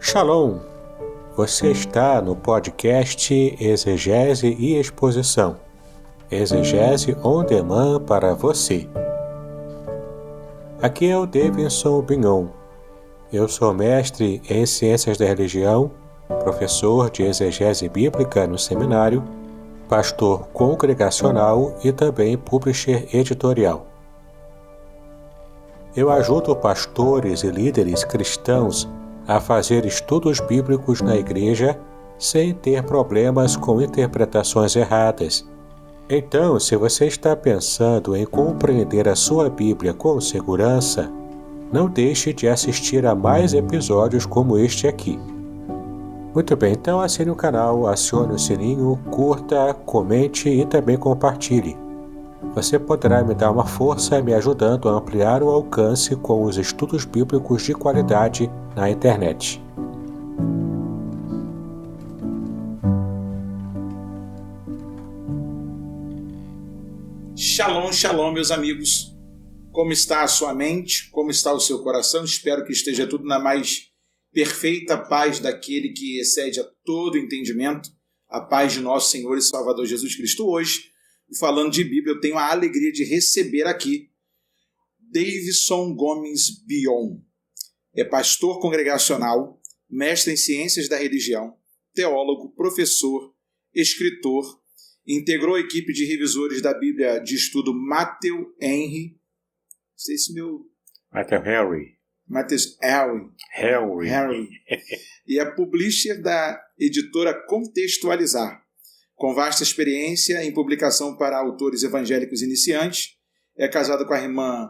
Shalom! Você está no podcast Exegese e Exposição. Exegese on demand para você. Aqui é o Davidson Bignon. Eu sou mestre em Ciências da Religião, professor de Exegese Bíblica no seminário, pastor congregacional e também publisher editorial. Eu ajudo pastores e líderes cristãos a fazer estudos bíblicos na igreja sem ter problemas com interpretações erradas. Então, se você está pensando em compreender a sua Bíblia com segurança, não deixe de assistir a mais episódios como este aqui. Muito bem, então assine o canal, acione o sininho, curta, comente e também compartilhe. Você poderá me dar uma força me ajudando a ampliar o alcance com os estudos bíblicos de qualidade na internet. Shalom, shalom, meus amigos. Como está a sua mente? Como está o seu coração? Espero que esteja tudo na mais perfeita paz daquele que excede a todo entendimento, a paz de nosso Senhor e Salvador Jesus Cristo. Hoje, falando de Bíblia, eu tenho a alegria de receber aqui Davidson Gomes Bignon. É pastor congregacional, mestre em Ciências da Religião, teólogo, professor, escritor, integrou a equipe de revisores da Bíblia de estudo Matthew Henry. Não sei se meu... Matthew Henry. Matthew Henry. E é publisher da editora Contextualizar, com vasta experiência em publicação para autores evangélicos iniciantes. É casado com a irmã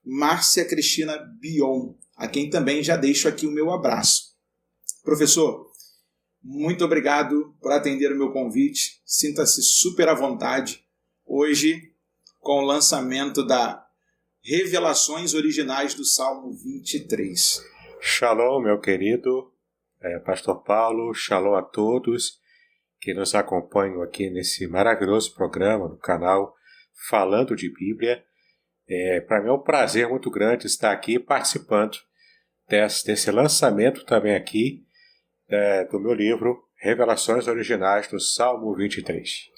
Márcia Cristina Bignon, a quem também já deixo aqui o meu abraço. Professor, muito obrigado por atender o meu convite. Sinta-se super à vontade hoje com o lançamento da Revelações Originais do Salmo 23. Shalom, meu querido Pastor Paulo. Shalom a todos que nos acompanham aqui nesse maravilhoso programa no canal Falando de Bíblia. Para mim é um prazer muito grande estar aqui participando desse lançamento também aqui do meu livro Revelações Originais do Salmo 23.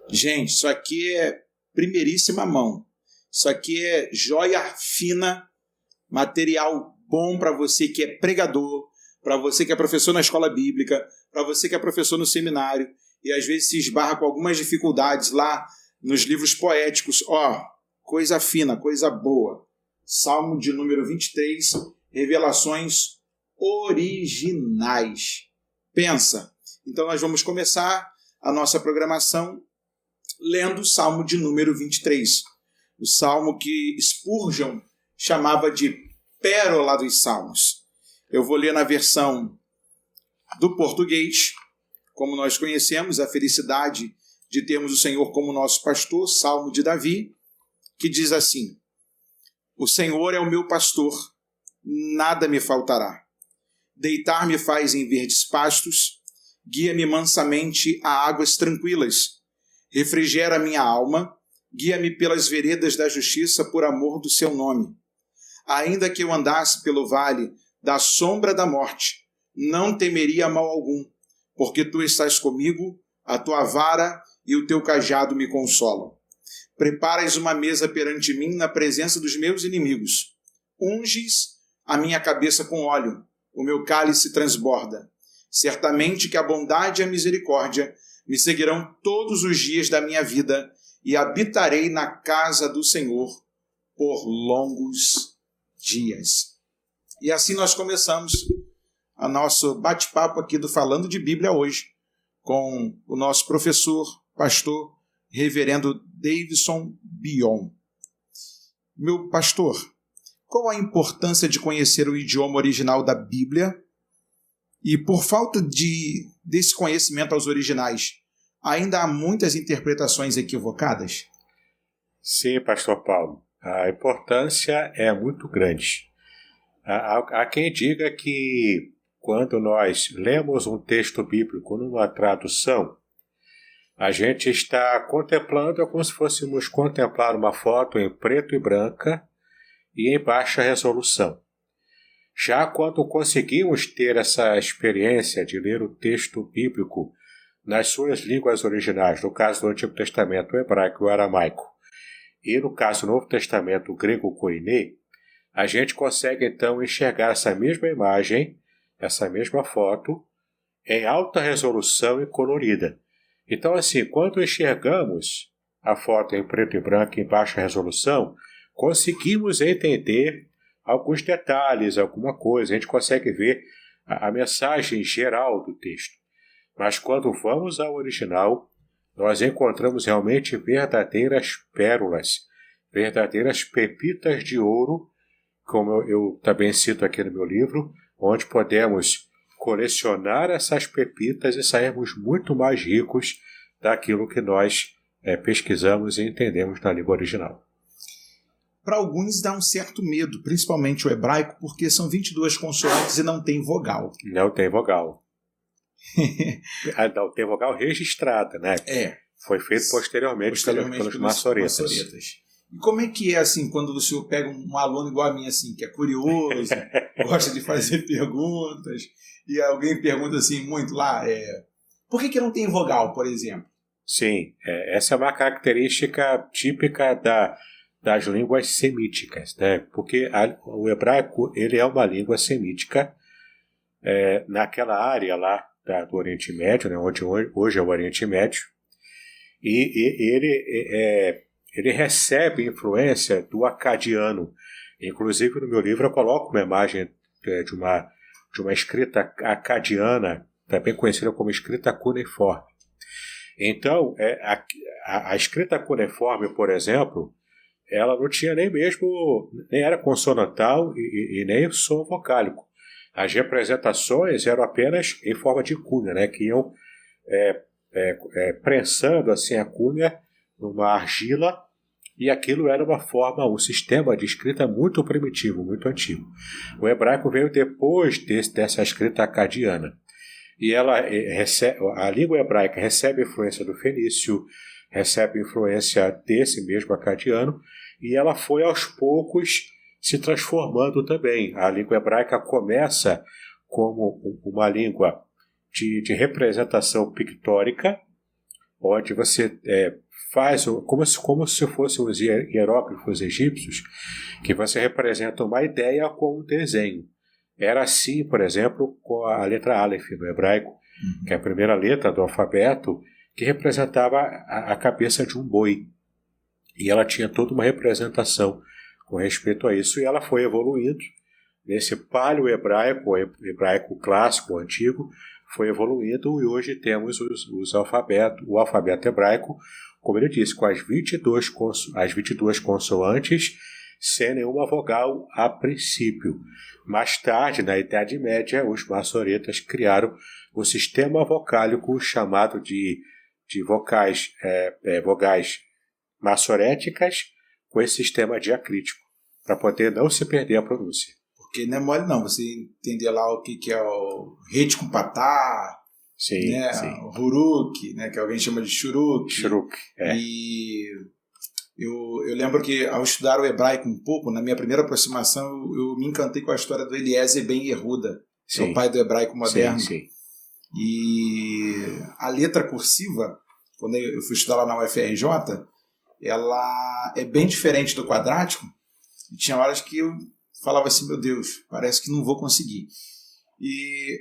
Gente, isso aqui é primeiríssima mão. Isso aqui é joia fina, material bom para você que é pregador, para você que é professor na escola bíblica, para você que é professor no seminário e às vezes se esbarra com algumas dificuldades lá nos livros poéticos. Coisa fina, coisa boa. Salmo de número 23, Revelações Originais. Pensa. Então nós vamos começar a nossa programação lendo o Salmo de número 23. O Salmo que Spurgeon chamava de Pérola dos Salmos. Eu vou ler na versão do português, como nós conhecemos, a felicidade de termos o Senhor como nosso pastor, Salmo de Davi, que diz assim: O Senhor é o meu pastor, nada me faltará. Deitar-me faz em verdes pastos, guia-me mansamente a águas tranquilas. Refrigera minha alma, guia-me pelas veredas da justiça por amor do seu nome. Ainda que eu andasse pelo vale da sombra da morte, não temeria mal algum, porque tu estás comigo, a tua vara e o teu cajado me consolam. Preparas uma mesa perante mim na presença dos meus inimigos. Unges a minha cabeça com óleo, o meu cálice transborda. Certamente que a bondade e a misericórdia me seguirão todos os dias da minha vida e habitarei na casa do Senhor por longos dias. E assim nós começamos o nosso bate-papo aqui do Falando de Bíblia hoje com o nosso professor, pastor, reverendo Davidson Bignon. Meu pastor, qual a importância de conhecer o idioma original da Bíblia? E por falta desse conhecimento aos originais, ainda há muitas interpretações equivocadas? Sim, pastor Paulo. A importância é muito grande. Há quem diga que quando nós lemos um texto bíblico numa tradução, a gente está contemplando como se fôssemos contemplar uma foto em preto e branca e em baixa resolução. Já quando conseguimos ter essa experiência de ler o texto bíblico nas suas línguas originais, no caso do Antigo Testamento, o hebraico e o aramaico, e no caso do Novo Testamento, o grego koiné, a gente consegue então enxergar essa mesma imagem, essa mesma foto, em alta resolução e colorida. Então, assim, quando enxergamos a foto em preto e branco em baixa resolução, conseguimos entender alguns detalhes, alguma coisa, a gente consegue ver a mensagem geral do texto. Mas quando vamos ao original, nós encontramos realmente verdadeiras pérolas, verdadeiras pepitas de ouro, como eu também cito aqui no meu livro, onde podemos colecionar essas pepitas e sairmos muito mais ricos daquilo que nós pesquisamos e entendemos na língua original. Para alguns dá um certo medo, principalmente o hebraico, porque são 22 consoantes e não tem vogal. Não tem vogal. Não tem vogal registrada, né? Foi feito posteriormente pelos maçoretas. E como é que é, assim, quando o senhor pega um aluno igual a mim, assim, que é curioso, gosta de fazer perguntas, e alguém pergunta, assim, muito lá, por que não tem vogal, por exemplo? Sim, essa é uma característica típica das línguas semíticas, né? Porque o hebraico ele é uma língua semítica naquela área lá do Oriente Médio, né? Onde hoje é o Oriente Médio, e ele recebe influência do acadiano. Inclusive no meu livro eu coloco uma imagem de uma escrita acadiana, também conhecida como escrita cuneiforme. Então, a escrita cuneiforme, por exemplo, ela não tinha nem era consonantal e nem som vocálico. As representações eram apenas em forma de cunha, né, que iam prensando assim a cunha numa argila, e aquilo era um sistema de escrita muito primitivo, muito antigo. O hebraico veio depois dessa escrita acadiana. E a língua hebraica recebe influência do fenício, recebe influência desse mesmo acadiano, e ela foi aos poucos se transformando também. A língua hebraica começa como uma língua de representação pictórica, onde você faz como se fossem os hieróglifos egípcios, que você representa uma ideia com um desenho. Era assim, por exemplo, com a letra Aleph no hebraico, que é a primeira letra do alfabeto, que representava a cabeça de um boi. E ela tinha toda uma representação com respeito a isso, e ela foi evoluindo nesse paleo-hebraico, o hebraico clássico, o antigo, foi evoluindo, e hoje temos o alfabeto hebraico, como ele disse, com as 22 consoantes, sem nenhuma vogal a princípio. Mais tarde, na Idade Média, os maçoretas criaram o sistema vocálico chamado de vogais maçoréticas, com esse sistema diacrítico, para poder não se perder a pronúncia. Porque não é mole não, você entender lá o que é o rete com patá, sim, né? Sim. O huruk, né? Que alguém chama de shuruk. Shuruk, E eu lembro que ao estudar o hebraico um pouco, na minha primeira aproximação, eu me encantei com a história do Eliezer Ben Yehuda, que é o pai do hebraico moderno. Sim. E a letra cursiva, quando eu fui estudar lá na UFRJ, ela é bem diferente do quadrático. E tinha horas que eu falava assim, meu Deus, parece que não vou conseguir. E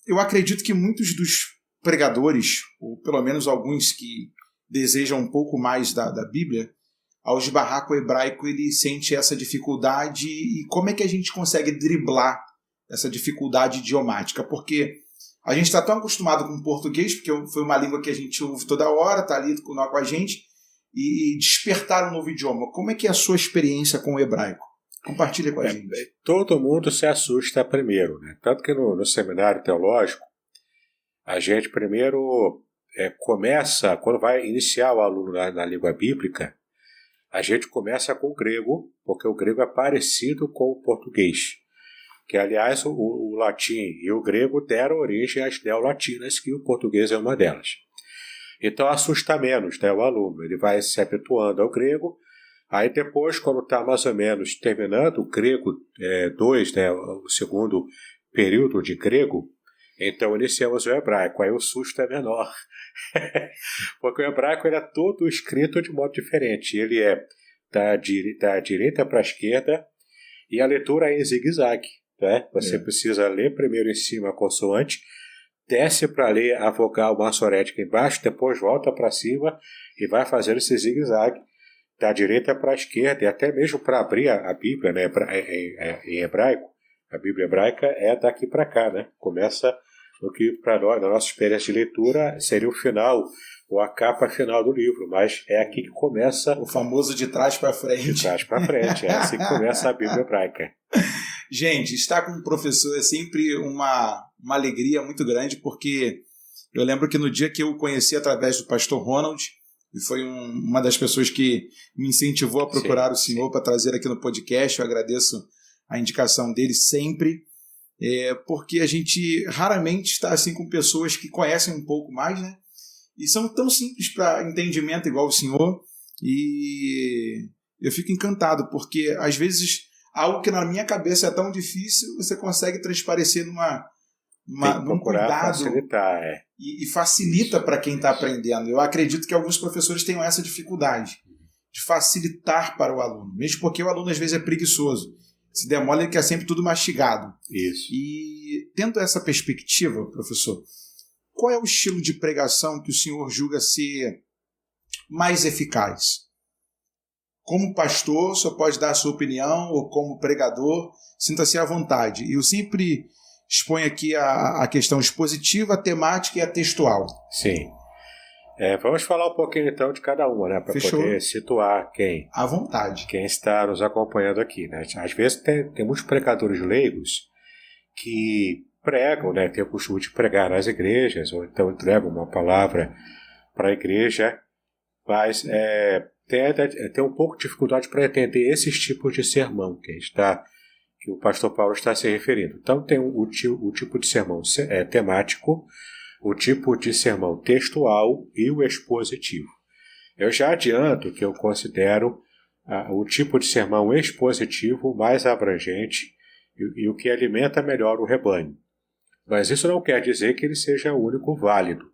eu acredito que muitos dos pregadores, ou pelo menos alguns que desejam um pouco mais da Bíblia, ao esbarrar com o hebraico, ele sente essa dificuldade. E como é que a gente consegue driblar essa dificuldade idiomática? Porque a gente está tão acostumado com o português, porque foi uma língua que a gente ouve toda hora, está ali com a gente, e despertar um novo idioma. Como é que é a sua experiência com o hebraico? Compartilha com a gente. Todo mundo se assusta primeiro, né? Tanto que no seminário teológico, a gente primeiro começa, quando vai iniciar o aluno na língua bíblica, a gente começa com o grego, porque o grego é parecido com o português. Que, aliás, o latim e o grego deram origem às neolatinas, que o português é uma delas. Então, assusta menos, né, o aluno. Ele vai se habituando ao grego, Aí depois, quando está mais ou menos terminando o grego 2, né, o segundo período de grego, então iniciamos o hebraico. Aí o susto é menor. Porque o hebraico ele é todo escrito de modo diferente. Ele é da direita para a esquerda e a leitura é em zigue-zague. Né? Você precisa ler primeiro em cima a consoante, desce para ler a vogal maçorética embaixo, depois volta para cima e vai fazendo esse zigue-zague da direita para a esquerda, e até mesmo para abrir a Bíblia, né, em hebraico. A Bíblia hebraica é daqui para cá, né? Começa no que para nós, na nossa experiência de leitura, seria o final, ou a capa final do livro, mas é aqui que começa... O famoso de trás para frente. De trás para frente, é assim que começa a Bíblia hebraica. Gente, estar com um professor é sempre uma alegria muito grande, porque eu lembro que no dia que eu o conheci através do pastor Ronald, e foi uma das pessoas que me incentivou a procurar o senhor para trazer aqui no podcast, eu agradeço a indicação dele sempre, porque a gente raramente está assim com pessoas que conhecem um pouco mais, né? E são tão simples para entendimento igual o senhor, e eu fico encantado, porque às vezes algo que na minha cabeça é tão difícil, você consegue transparecer num cuidado facilitar, e facilita para quem está aprendendo. Eu acredito que alguns professores tenham essa dificuldade de facilitar para o aluno, mesmo porque o aluno às vezes é preguiçoso. Se demora, ele quer sempre tudo mastigado. Isso. E tendo essa perspectiva, professor, qual é o estilo de pregação que o senhor julga ser mais eficaz? Como pastor, o senhor pode dar a sua opinião, ou como pregador, sinta-se à vontade. E eu sempre exponho aqui a questão expositiva, a temática e a textual. Sim. Vamos falar um pouquinho então de cada uma, né? Para poder situar à vontade. Quem está nos acompanhando aqui, né? Às vezes tem muitos pregadores leigos que pregam, né? Tem o costume de pregar nas igrejas, ou então entregam uma palavra para a igreja, mas tem um pouco de dificuldade para entender esses tipos de sermão que o pastor Paulo está se referindo. Então tem o tipo de sermão temático, o tipo de sermão textual e o expositivo. Eu já adianto que eu considero o tipo de sermão expositivo mais abrangente e o que alimenta melhor o rebanho. Mas isso não quer dizer que ele seja o único válido.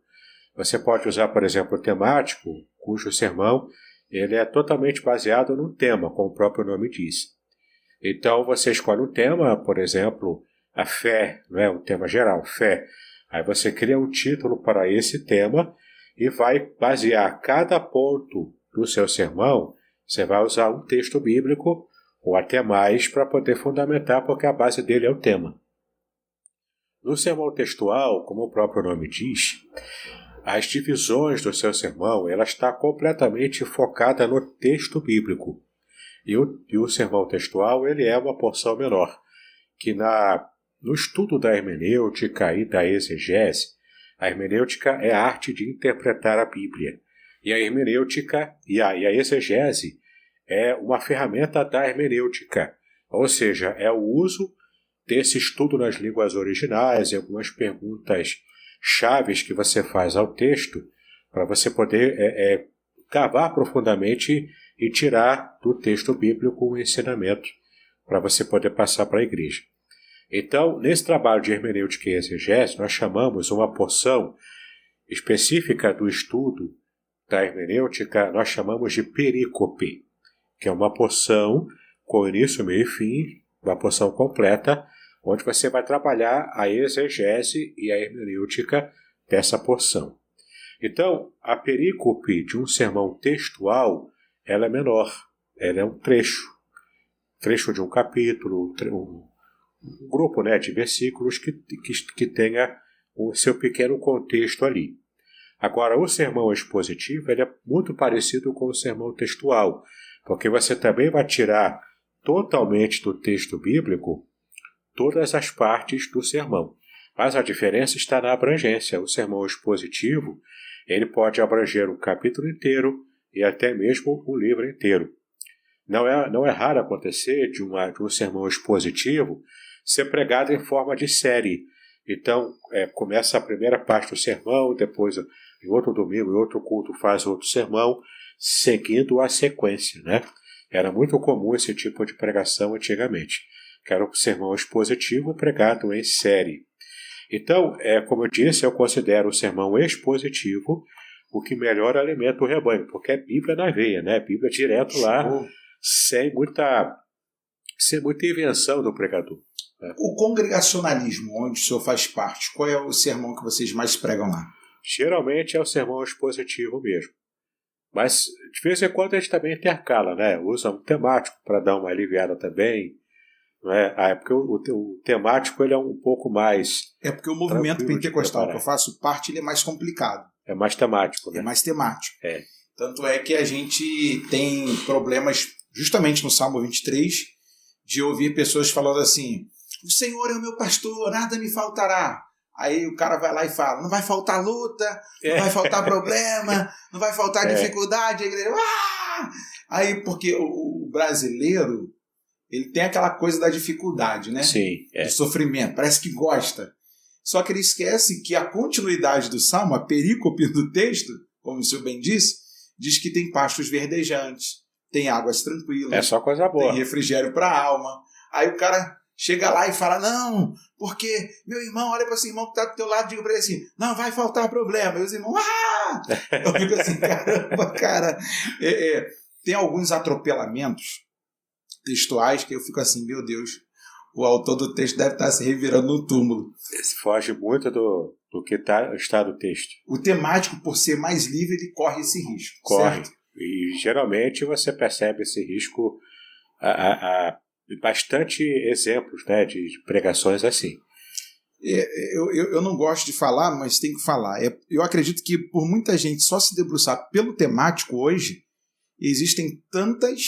Você pode usar, por exemplo, o temático, cujo sermão ele é totalmente baseado no tema, como o próprio nome diz. Então você escolhe um tema, por exemplo, a fé, não é? Um tema geral, fé. Aí você cria um título para esse tema e vai basear cada ponto do seu sermão. Você vai usar um texto bíblico ou até mais para poder fundamentar, porque a base dele é o tema. No sermão textual, como o próprio nome diz, as divisões do seu sermão ela está completamente focada no texto bíblico. E o sermão textual ele é uma porção menor, que no estudo da hermenêutica e da exegese, a hermenêutica é a arte de interpretar a Bíblia. E a hermenêutica e a exegese é uma ferramenta da hermenêutica, ou seja, é o uso desse estudo nas línguas originais e algumas perguntas chaves que você faz ao texto para você poder cavar profundamente e tirar do texto bíblico o ensinamento para você poder passar para a igreja. Então, nesse trabalho de hermenêutica e exegese, nós chamamos uma porção específica do estudo da hermenêutica, nós chamamos de perícope, que é uma porção com início, meio e fim, uma porção completa, onde você vai trabalhar a exegese e a hermenêutica dessa porção. Então, a perícope de um sermão textual, ela é menor, ela é um trecho de um capítulo, um grupo, né, de versículos que tenha o seu pequeno contexto ali. Agora, o sermão expositivo ele é muito parecido com o sermão textual, porque você também vai tirar totalmente do texto bíblico todas as partes do sermão. Mas a diferença está na abrangência. O sermão expositivo ele pode abranger um capítulo inteiro e até mesmo um livro inteiro. Não é raro acontecer de um sermão expositivo ser pregado em forma de série. Então, começa a primeira parte do sermão, depois, em outro domingo, em outro culto, faz outro sermão, seguindo a sequência, né? Era muito comum esse tipo de pregação antigamente, que era o sermão expositivo pregado em série. Então, como eu disse, eu considero o sermão expositivo o que melhor alimenta o rebanho, porque é Bíblia na veia, né? Bíblia direto lá, sem muita invenção do pregador. Né? O congregacionalismo, onde o senhor faz parte, qual é o sermão que vocês mais pregam lá? Geralmente é o sermão expositivo mesmo. Mas, de vez em quando, a gente também intercala, né? Usa um temático para dar uma aliviada também. Né? Porque o temático ele é um pouco mais... É porque o movimento pentecostal que eu faço parte ele é mais complicado. É mais temático, né? É mais temático. É. Tanto é que a gente tem problemas, justamente no Salmo 23, de ouvir pessoas falando assim: o Senhor é o meu pastor, nada me faltará. Aí o cara vai lá e fala: não vai faltar luta, não vai faltar problema, não vai faltar dificuldade. A igreja, Aí, porque o brasileiro, ele tem aquela coisa da dificuldade, né? Sim. Do sofrimento, parece que gosta. Só que ele esquece que a continuidade do Salmo, a perícope do texto, como o senhor bem disse, diz que tem pastos verdejantes, tem águas tranquilas. É só coisa boa. Tem refrigério para a alma. Aí o cara chega lá e fala: não, porque meu irmão, olha para esse irmão que está do teu lado, diga para ele assim: não vai faltar problema. E os irmãos, eu fico assim, caramba, cara. Tem alguns atropelamentos textuais que eu fico assim, meu Deus, o autor do texto deve estar se revirando no túmulo. Foge muito do que está no texto. O temático, por ser mais livre, ele corre esse risco. Corre. Certo? E geralmente você percebe esse risco a bastante exemplos, né, de pregações assim. Eu não gosto de falar, mas tem que falar. Eu acredito que por muita gente só se debruçar pelo temático hoje, existem tantas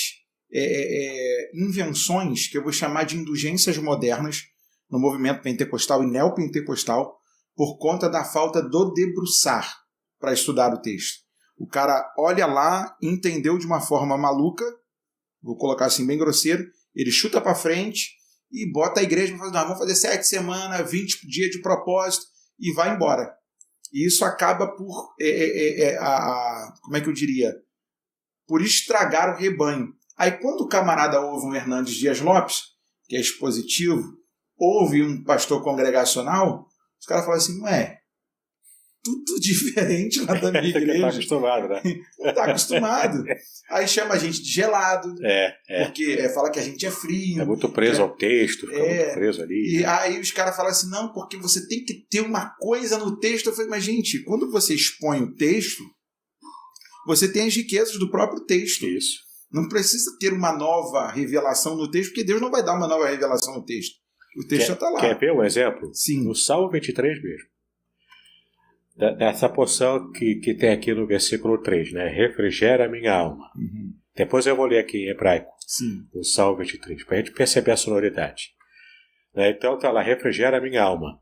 invenções que eu vou chamar de indulgências modernas no movimento pentecostal e neopentecostal por conta da falta do debruçar para estudar o texto. O cara olha lá, entendeu de uma forma maluca, vou colocar assim bem grosseiro, ele chuta para frente e bota a igreja para fazer: vamos fazer 7 semanas, 20 dias de propósito e vai embora. E isso acaba por, como é que eu diria? Por estragar o rebanho. Aí quando o camarada ouve um Hernandes Dias Lopes, que é expositivo, ouve um pastor congregacional, os caras falam assim: não é? Tudo diferente lá da minha igreja. Não está acostumado, né? Não está acostumado. Aí chama a gente de gelado, porque fala que a gente é frio. É muito preso ao texto, fica muito preso ali. E aí os caras falam assim: não, porque você tem que ter uma coisa no texto. Eu falei: mas gente, quando você expõe o texto, você tem as riquezas do próprio texto. Isso. Não precisa ter uma nova revelação no texto, porque Deus não vai dar uma nova revelação no texto. O texto já está lá. Quer ver um exemplo? Sim. No Salmo 23 mesmo. Dessa porção que tem aqui no versículo 3, né? Refrigera a minha alma. Uhum. Depois eu vou ler aqui em hebraico. Sim. No Salmo 23, para a gente perceber a sonoridade. Então está lá: refrigera a minha alma.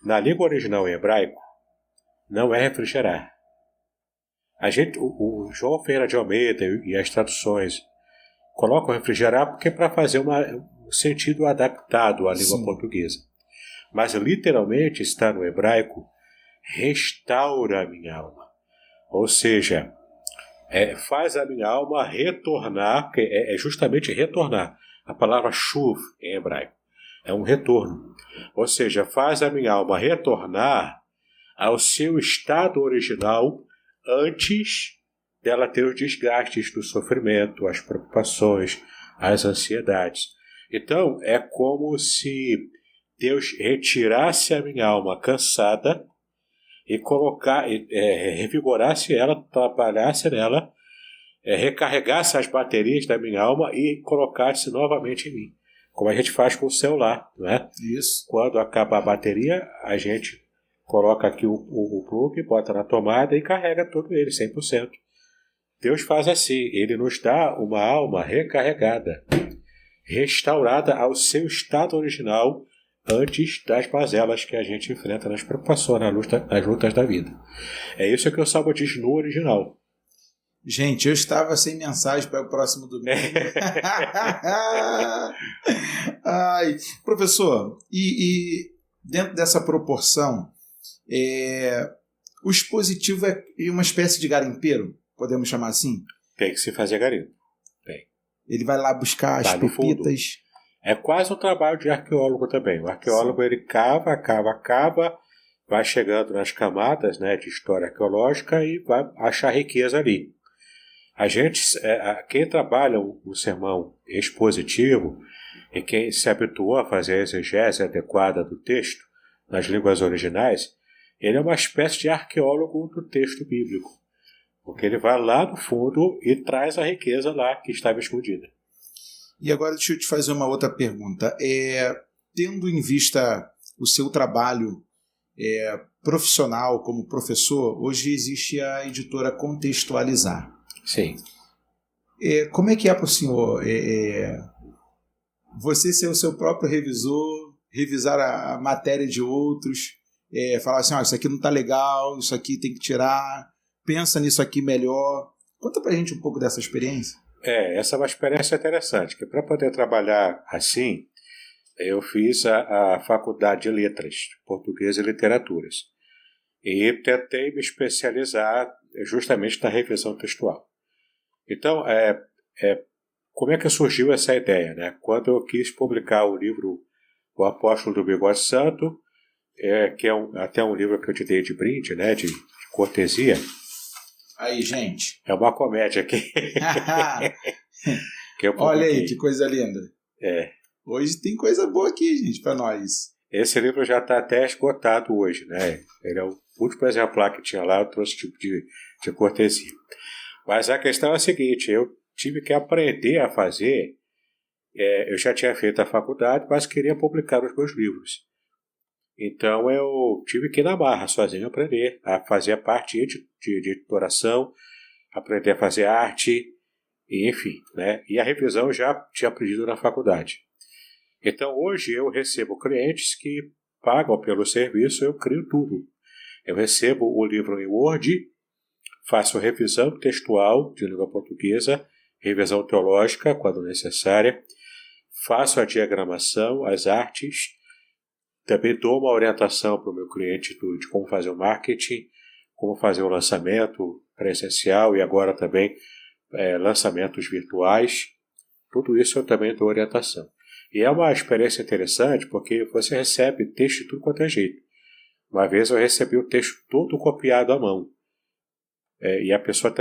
Na língua original em hebraico, não é refrigerar. O João Ferreira de Almeida e as traduções colocam refrigerar porque é para fazer um sentido adaptado à língua portuguesa. Mas literalmente está no hebraico: restaura a minha alma. Ou seja, faz a minha alma retornar, porque é justamente retornar. A palavra shuv em hebraico é um retorno. Ou seja, faz a minha alma retornar ao seu estado original antes dela ter os desgastes do sofrimento, as preocupações, as ansiedades. Então, é como se Deus retirasse a minha alma cansada e revigorasse ela, trabalhasse nela, recarregasse as baterias da minha alma e colocasse novamente em mim. Como a gente faz com o celular, não é? Isso. Quando acaba a bateria, a gente coloca aqui o plug, bota na tomada e carrega todo ele, 100%. Deus faz assim, ele nos dá uma alma recarregada, restaurada ao seu estado original antes das mazelas que a gente enfrenta nas preocupações, nas lutas da vida. É isso que o Salmo diz no original. Gente, eu estava sem mensagem para o próximo domingo. Ai, professor, e dentro dessa proporção, o expositivo é uma espécie de garimpeiro, podemos chamar assim? Tem que se fazer garimpo. Tem. Ele vai lá buscar as pepitas. É quase um trabalho de arqueólogo também. O arqueólogo, ele cava, vai chegando nas camadas, né, de história arqueológica e vai achar riqueza ali. Quem trabalha um sermão expositivo e quem se habituou a fazer a exegese adequada do texto nas línguas originais, ele é uma espécie de arqueólogo do texto bíblico, porque ele vai lá no fundo e traz a riqueza lá que estava escondida. E agora deixa eu te fazer uma outra pergunta. Tendo em vista o seu trabalho profissional como professor, hoje existe a editora Contextualizar. Sim. Como é que é para o senhor você ser o seu próprio revisor, revisar a matéria de outros, falar assim, isso aqui não está legal, isso aqui tem que tirar, pensa nisso aqui melhor. Conta pra gente um pouco dessa experiência. Essa é uma experiência interessante, que para poder trabalhar assim, eu fiz a faculdade de letras, português e literaturas, e tentei me especializar justamente na revisão textual. Então, como é que surgiu essa ideia, né? Quando eu quis publicar o livro O Apóstolo do Bigode Santo, que é até um livro que eu te dei de brinde, né, de cortesia. Aí, gente. É uma comédia aqui. Olha aí, que coisa linda. Hoje tem coisa boa aqui, gente, para nós. Esse livro já está até esgotado hoje, né? Ele é o último exemplar que tinha lá, eu trouxe tipo de cortesia. Mas a questão é a seguinte, eu tive que aprender a fazer, eu já tinha feito a faculdade, mas queria publicar os meus livros. Então eu tive que ir na marra, sozinho, aprender a fazer a parte de editoração, aprender a fazer arte, e, enfim, né? E a revisão eu já tinha aprendido na faculdade. Então hoje eu recebo clientes que pagam pelo serviço, eu crio tudo. Eu recebo o livro em Word, faço revisão textual de língua portuguesa, revisão teológica, quando necessária, faço a diagramação, as artes, também dou uma orientação para o meu cliente de como fazer o marketing, como fazer o lançamento presencial e agora também lançamentos virtuais. Tudo isso eu também dou orientação. E é uma experiência interessante porque você recebe texto de tudo quanto é jeito. Uma vez eu recebi o texto todo copiado à mão. E a pessoa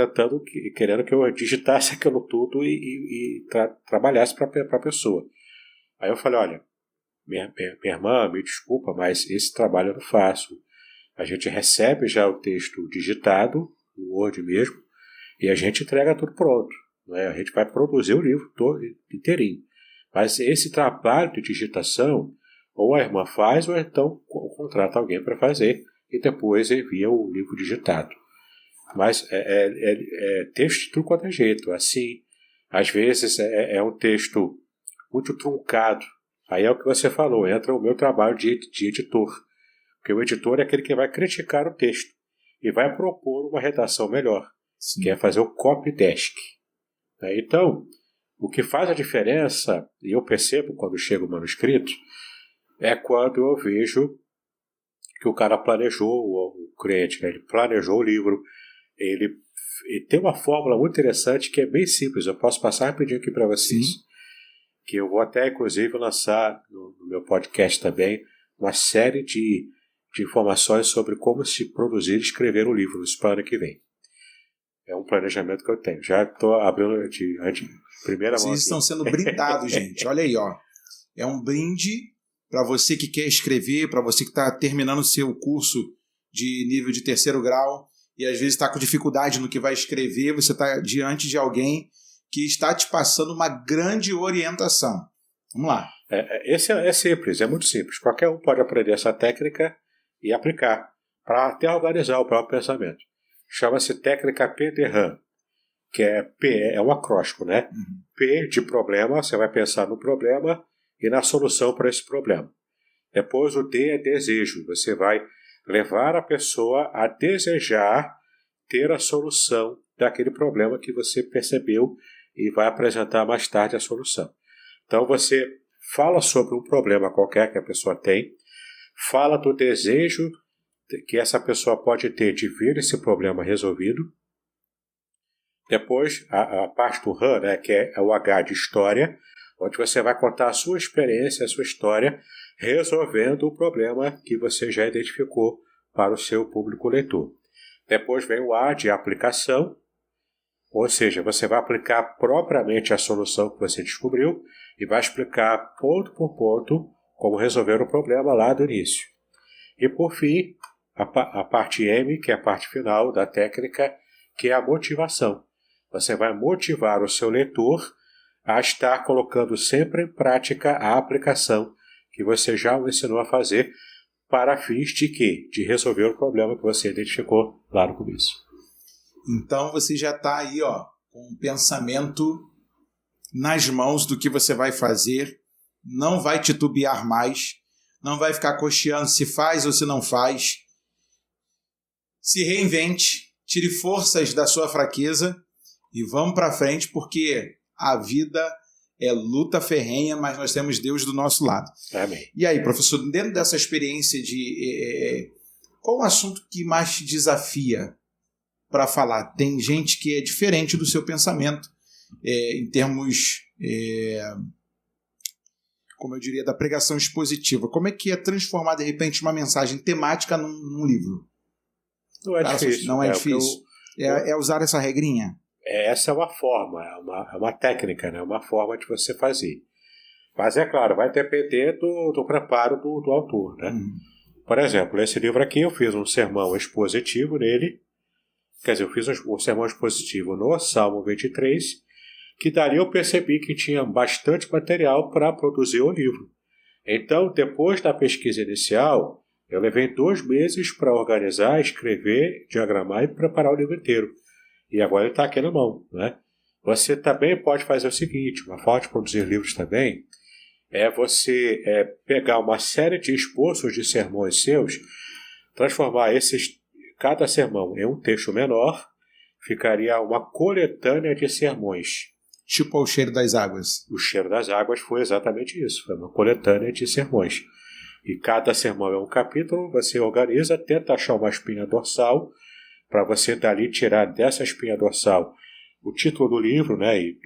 querendo que eu digitasse aquilo tudo e trabalhasse para a pessoa. Aí eu falei, olha, minha irmã, me desculpa, mas esse trabalho eu não faço. A gente recebe já o texto digitado, no Word mesmo, e a gente entrega tudo pronto. Né? A gente vai produzir o livro todo inteirinho. Mas esse trabalho de digitação, ou a irmã faz, ou então contrata alguém para fazer, e depois envia o livro digitado. Mas texto de tudo quanto é jeito. Assim, às vezes é um texto muito truncado. Aí é o que você falou, entra o meu trabalho de editor. Porque o editor é aquele que vai criticar o texto e vai propor uma redação melhor, que é fazer o copy desk. Então, o que faz a diferença, e eu percebo quando chega o manuscrito, é quando eu vejo que o cara planejou, o cliente, né? Ele planejou o livro, ele tem uma fórmula muito interessante que é bem simples, eu posso passar rapidinho aqui para vocês. Sim. Que eu vou até, inclusive, lançar no meu podcast também uma série de informações sobre como se produzir e escrever um livro no ano que vem. É um planejamento que eu tenho. Já estou abrindo de primeira mão. Vocês estão sendo brindados, gente. Olha aí, ó. É um brinde para você que quer escrever, para você que está terminando o seu curso de nível de 3º grau e às vezes está com dificuldade no que vai escrever, você está diante de alguém que está te passando uma grande orientação. Vamos lá. Esse é simples, é muito simples. Qualquer um pode aprender essa técnica e aplicar para até organizar o próprio pensamento. Chama-se técnica PDRAM, que é um acróstico, né? Uhum. P de problema, você vai pensar no problema e na solução para esse problema. Depois o D é desejo, você vai levar a pessoa a desejar ter a solução daquele problema que você percebeu e vai apresentar mais tarde a solução. Então você fala sobre um problema qualquer que a pessoa tem, fala do desejo que essa pessoa pode ter de ver esse problema resolvido, Depois, a parte do H, né, que é o H de história, onde você vai contar a sua experiência, a sua história, resolvendo o problema que você já identificou para o seu público leitor. Depois vem o A de aplicação, ou seja, você vai aplicar propriamente a solução que você descobriu e vai explicar ponto por ponto como resolver o problema lá do início. E por fim, a parte M, que é a parte final da técnica, que é a motivação. Você vai motivar o seu leitor a estar colocando sempre em prática a aplicação que você já o ensinou a fazer para fins de quê? De resolver o problema que você identificou lá no começo. Então você já está aí, com um pensamento nas mãos do que você vai fazer, não vai titubear mais, não vai ficar cocheando se faz ou se não faz. Se reinvente, tire forças da sua fraqueza e vamos para frente, porque a vida é luta ferrenha, mas nós temos Deus do nosso lado. Amém. E aí, professor, dentro dessa experiência qual o assunto que mais te desafia para falar? Tem gente que é diferente do seu pensamento, em termos, como eu diria, da pregação expositiva. Como é que é transformar, de repente, uma mensagem temática num livro? Não é difícil. Não é difícil. É usar essa regrinha? Essa é uma forma, é uma técnica, né? Uma forma de você fazer. Mas é claro, vai depender do preparo do autor, né? Por exemplo, esse livro aqui eu fiz um sermão expositivo nele, quer dizer, eu fiz um sermão expositivo no Salmo 23, que dali eu percebi que tinha bastante material para produzir o livro. Então, depois da pesquisa inicial, eu levei 2 meses para organizar, escrever, diagramar e preparar o livro inteiro. E agora ele está aqui na mão, né? Você também pode fazer o seguinte, uma forma de produzir livros também, é você pegar uma série de esboços de sermões seus, transformar cada sermão em um texto menor, ficaria uma coletânea de sermões. Tipo O Cheiro das Águas. O Cheiro das Águas foi exatamente isso, foi uma coletânea de sermões. E cada sermão é um capítulo, você organiza, tenta achar uma espinha dorsal, para você dali tirar dessa espinha dorsal o título do livro, né, e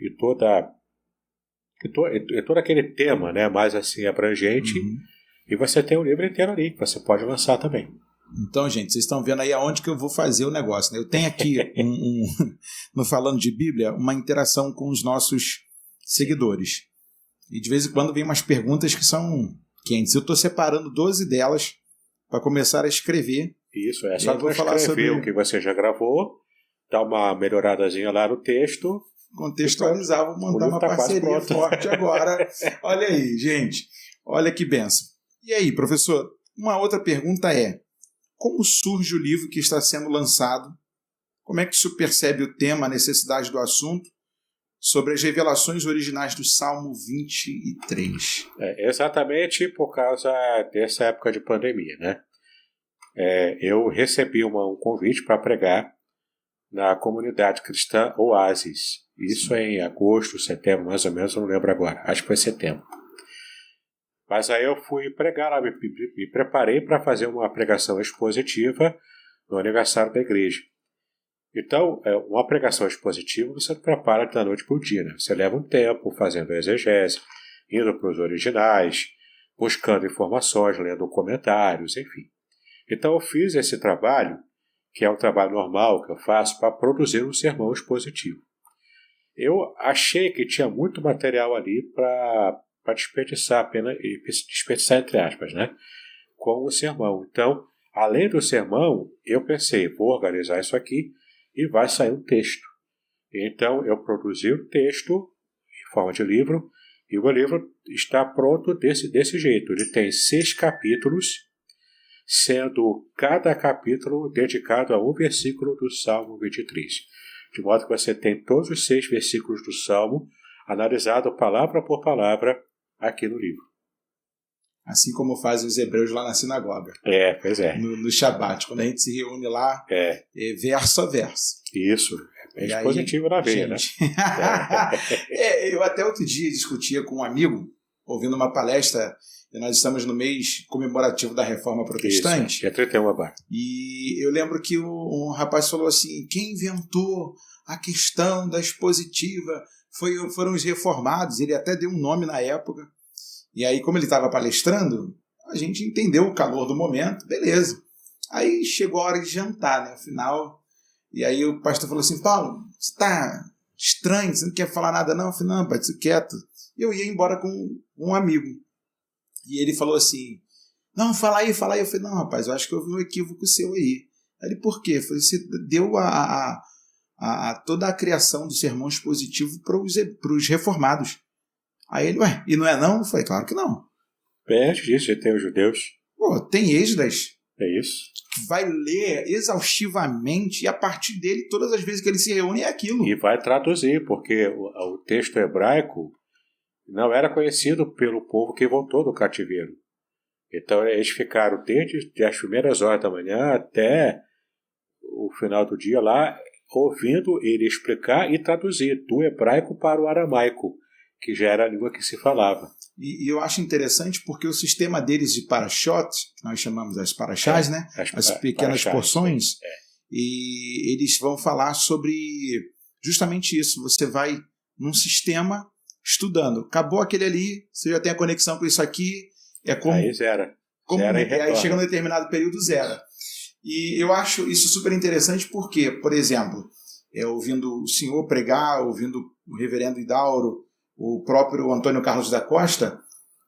todo aquele tema, né, mais assim abrangente, e você tem o livro inteiro ali, que você pode lançar também. Então, gente, vocês estão vendo aí aonde que eu vou fazer o negócio, né? Eu tenho aqui, no Falando de Bíblia, uma interação com os nossos seguidores. E de vez em quando vem umas perguntas que são quentes. Eu estou separando 12 delas para começar a escrever. Isso, é só escrever o que você já gravou, dar uma melhoradazinha lá no texto. Contextualizar, vou montar uma parceria forte agora. Olha aí, gente. Olha que benção. E aí, professor, uma outra pergunta é: como surge o livro que está sendo lançado? Como é que isso percebe o tema, a necessidade do assunto, sobre as revelações originais do Salmo 23? Exatamente por causa dessa época de pandemia, né? Eu recebi um convite para pregar na comunidade cristã Oasis. Isso em agosto, setembro, mais ou menos, eu não lembro agora. Acho que foi setembro. Mas aí eu fui pregar lá, me preparei para fazer uma pregação expositiva no aniversário da igreja. Então, uma pregação expositiva você não prepara da noite para o dia, né? Você leva um tempo fazendo a exegese, indo para os originais, buscando informações, lendo comentários, enfim. Então eu fiz esse trabalho, que é um trabalho normal que eu faço para produzir um sermão expositivo. Eu achei que tinha muito material ali para desperdiçar apenas, desperdiçar entre aspas, né, com o sermão. Então, além do sermão, eu pensei, vou organizar isso aqui e vai sair um texto. Então, eu produzi o texto em forma de livro, e o livro está pronto desse jeito. Ele tem 6 capítulos, sendo cada capítulo dedicado a um versículo do Salmo 23. De modo que você tem todos os 6 versículos do Salmo analisado palavra por palavra aqui no livro. Assim como fazem os hebreus lá na sinagoga. Pois é. No Shabat, quando a gente se reúne lá, verso a verso. Isso, é expositivo na veia, né? Eu até outro dia discutia com um amigo, ouvindo uma palestra. Nós estamos no mês comemorativo da Reforma Protestante. Isso, é 31 agora. E eu lembro que um rapaz falou assim: quem inventou a questão da expositiva foram os reformados, ele até deu um nome na época, e aí como ele estava palestrando, a gente entendeu o calor do momento, beleza. Aí chegou a hora de jantar, né, no final, e aí o pastor falou assim, Paulo, você está estranho, você não quer falar nada não? Eu falei, não, pai, fica quieto. E eu ia embora com um amigo, e ele falou assim, não, fala aí. Eu falei, não, rapaz, eu acho que houve um equívoco seu aí. Aí ele, por quê? Eu falei, você deu toda a criação do sermão expositivo para os reformados. Aí ele, ué, e não é não? Eu falei, claro que não. Antes disso, já tem os judeus. Pô, tem Esdras. É isso. Vai ler exaustivamente e a partir dele, todas as vezes que ele se reúne, é aquilo. E vai traduzir, porque o texto hebraico não era conhecido pelo povo que voltou do cativeiro. Então eles ficaram desde as primeiras horas da manhã até o final do dia lá, ouvindo ele explicar e traduzir do hebraico para o aramaico, que já era a língua que se falava. E eu acho interessante porque o sistema deles de parashot, que nós chamamos as parashás, né? As pequenas porções, e eles vão falar sobre justamente isso. Você vai num sistema estudando. Acabou aquele ali, você já tem a conexão com isso aqui, é como... Aí zera. Aí chega num determinado período, zera. E eu acho isso super interessante porque, por exemplo, ouvindo o senhor pregar, ouvindo o reverendo Hidauro, o próprio Antônio Carlos da Costa,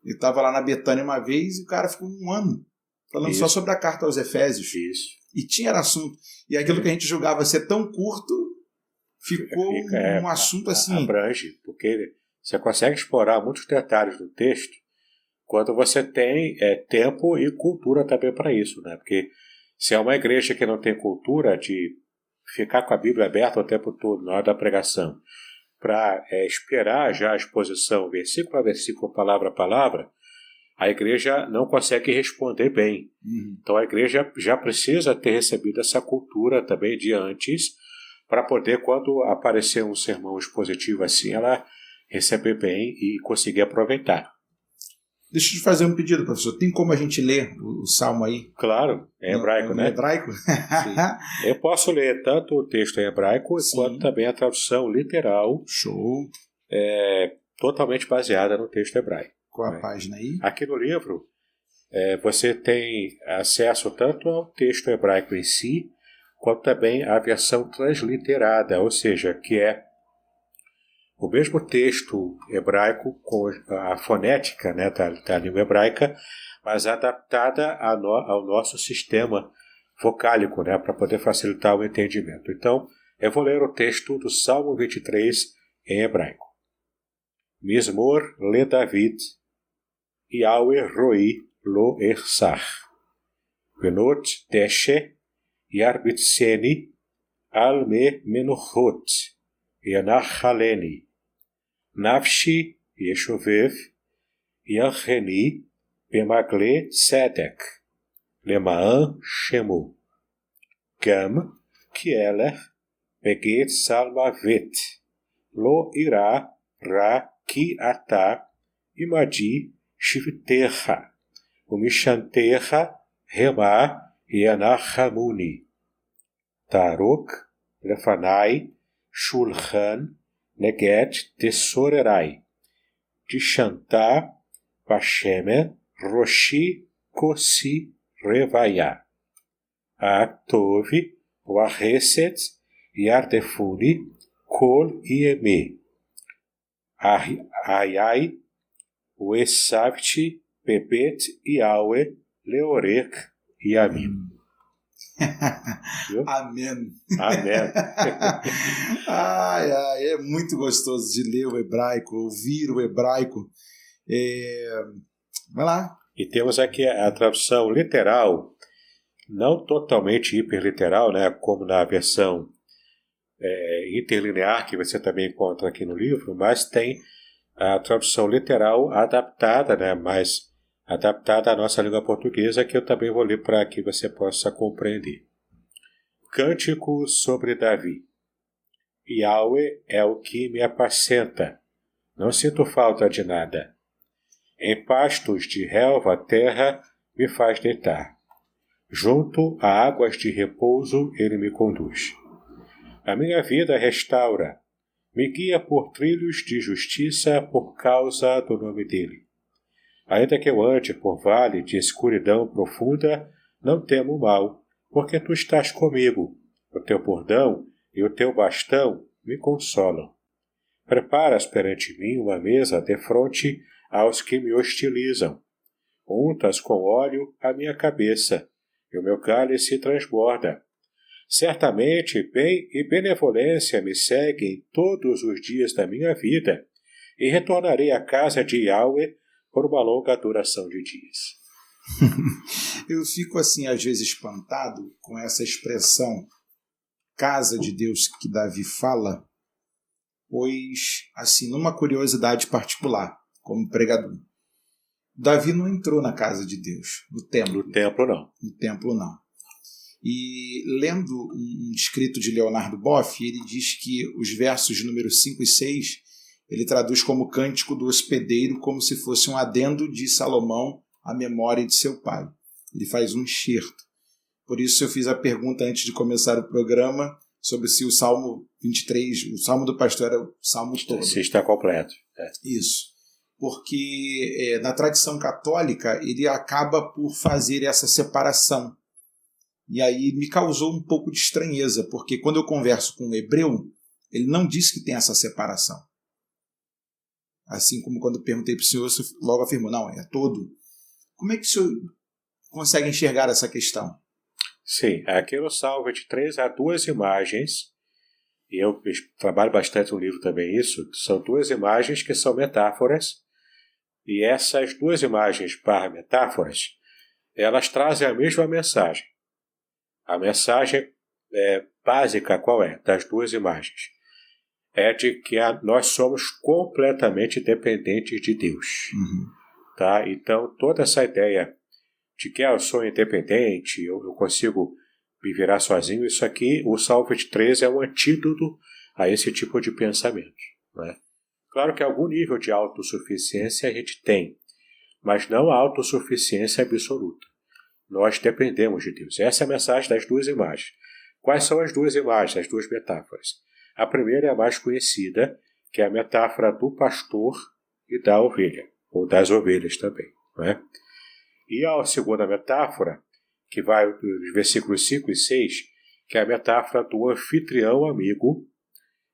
ele estava lá na Betânia uma vez e o cara ficou um ano falando só sobre a carta aos Efésios. Isso. E tinha assunto. E aquilo que a gente julgava ser tão curto, ficou um assunto assim... Abrange, porque você consegue explorar muitos detalhes do texto quando você tem tempo e cultura também para isso, né? Porque se é uma igreja que não tem cultura de ficar com a Bíblia aberta o tempo todo na hora da pregação, para esperar já a exposição, versículo a versículo, palavra a palavra, a igreja não consegue responder bem. Então a igreja já precisa ter recebido essa cultura também de antes, para poder, quando aparecer um sermão expositivo assim, ela receber bem e conseguir aproveitar. Deixa eu te fazer um pedido, professor. Tem como a gente ler o salmo aí? Claro, é hebraico, né? É hebraico? Sim. Eu posso ler tanto o texto em hebraico, quanto também a tradução literal. Show. Totalmente baseada no texto hebraico. Qual a página aí? Aqui no livro, você tem acesso tanto ao texto hebraico em si, quanto também à versão transliterada, ou seja, que é o mesmo texto hebraico com a fonética, né, da língua hebraica, mas adaptada ao nosso sistema vocálico, né, para poder facilitar o entendimento. Então, eu vou ler o texto do Salmo 23 em hebraico. Mizmor le David, Yahweh roi lo ersar. Venot deshe, yarbitseni, al me menuchot, yanachaleni. Nafshi Yeshovev, Yancheni, Bemagle Tzedek, Lemaan Shemu, Gam, Kieler, Beget Salmavet, Lo Ira, Ra, Ki Ata, Imadi, Shivterha, Umishanterha, Rema, Yanachamuni, Tarok, Lefanai, Shulchan, Neget Tesorerai, Tishantar, Vashemer, Roshi, Kosi, Revaya, Aktove, Waheset, Yardefuni, Kol Ieme, Ayai, Uesavti, Bebet, Iaue, Leorek, Yamim. Amém. Amém. É muito gostoso de ler o hebraico, ouvir o hebraico. Vai lá. E temos aqui a tradução literal, não totalmente hiperliteral, né, como na versão interlinear que você também encontra aqui no livro, mas tem a tradução literal adaptada, né, mais adaptada à nossa língua portuguesa, que eu também vou ler para que você possa compreender. Cântico sobre Davi. Yahweh é o que me apacenta, não sinto falta de nada. Em pastos de relva a terra me faz deitar. Junto a águas de repouso ele me conduz. A minha vida restaura. Me guia por trilhos de justiça por causa do nome dele. Ainda que eu ande por vale de escuridão profunda, não temo mal, porque tu estás comigo. O teu bordão e o teu bastão me consolam. Preparas perante mim uma mesa defronte aos que me hostilizam. Untas com óleo a minha cabeça, e o meu cálice transborda. Certamente bem e benevolência me seguem todos os dias da minha vida, e retornarei à casa de Yahweh por uma longa duração de dias. Eu fico assim, às vezes, espantado com essa expressão casa de Deus que Davi fala, pois, assim, numa curiosidade particular, como pregador, Davi não entrou na casa de Deus, no templo. No templo, não. No templo, não. E lendo um escrito de Leonardo Boff, ele diz que os versos de número 5 e 6, ele traduz como cântico do hospedeiro, como se fosse um adendo de Salomão à memória de seu pai. Ele faz um enxerto. Por isso eu fiz a pergunta antes de começar o programa sobre se o Salmo 23, o Salmo do Pastor era o Salmo todo. Se está completo. Isso. Porque na tradição católica ele acaba por fazer essa separação. E aí me causou um pouco de estranheza, porque quando eu converso com um hebreu, ele não diz que tem essa separação. Assim como quando eu perguntei para o senhor, você logo afirmou, não, é todo. Como é que o senhor consegue enxergar essa questão? Sim, aqui no Salmo 23 há duas imagens, e eu trabalho bastante no livro também isso, são duas imagens que são metáforas, e essas duas imagens barra metáforas, elas trazem a mesma mensagem. A mensagem básica qual é das duas imagens? É de que nós somos completamente dependentes de Deus. Uhum. Tá? Então, toda essa ideia de que eu sou independente, eu consigo me virar sozinho, isso aqui, o Salmo 23 é um antídoto a esse tipo de pensamento. Né? Claro que algum nível de autossuficiência a gente tem, mas não a autossuficiência absoluta. Nós dependemos de Deus. Essa é a mensagem das duas imagens. Quais são as duas imagens, as duas metáforas? A primeira é a mais conhecida, que é a metáfora do pastor e da ovelha, ou das ovelhas também. Não é? E a segunda metáfora, que vai dos versículos 5 e 6, que é a metáfora do anfitrião amigo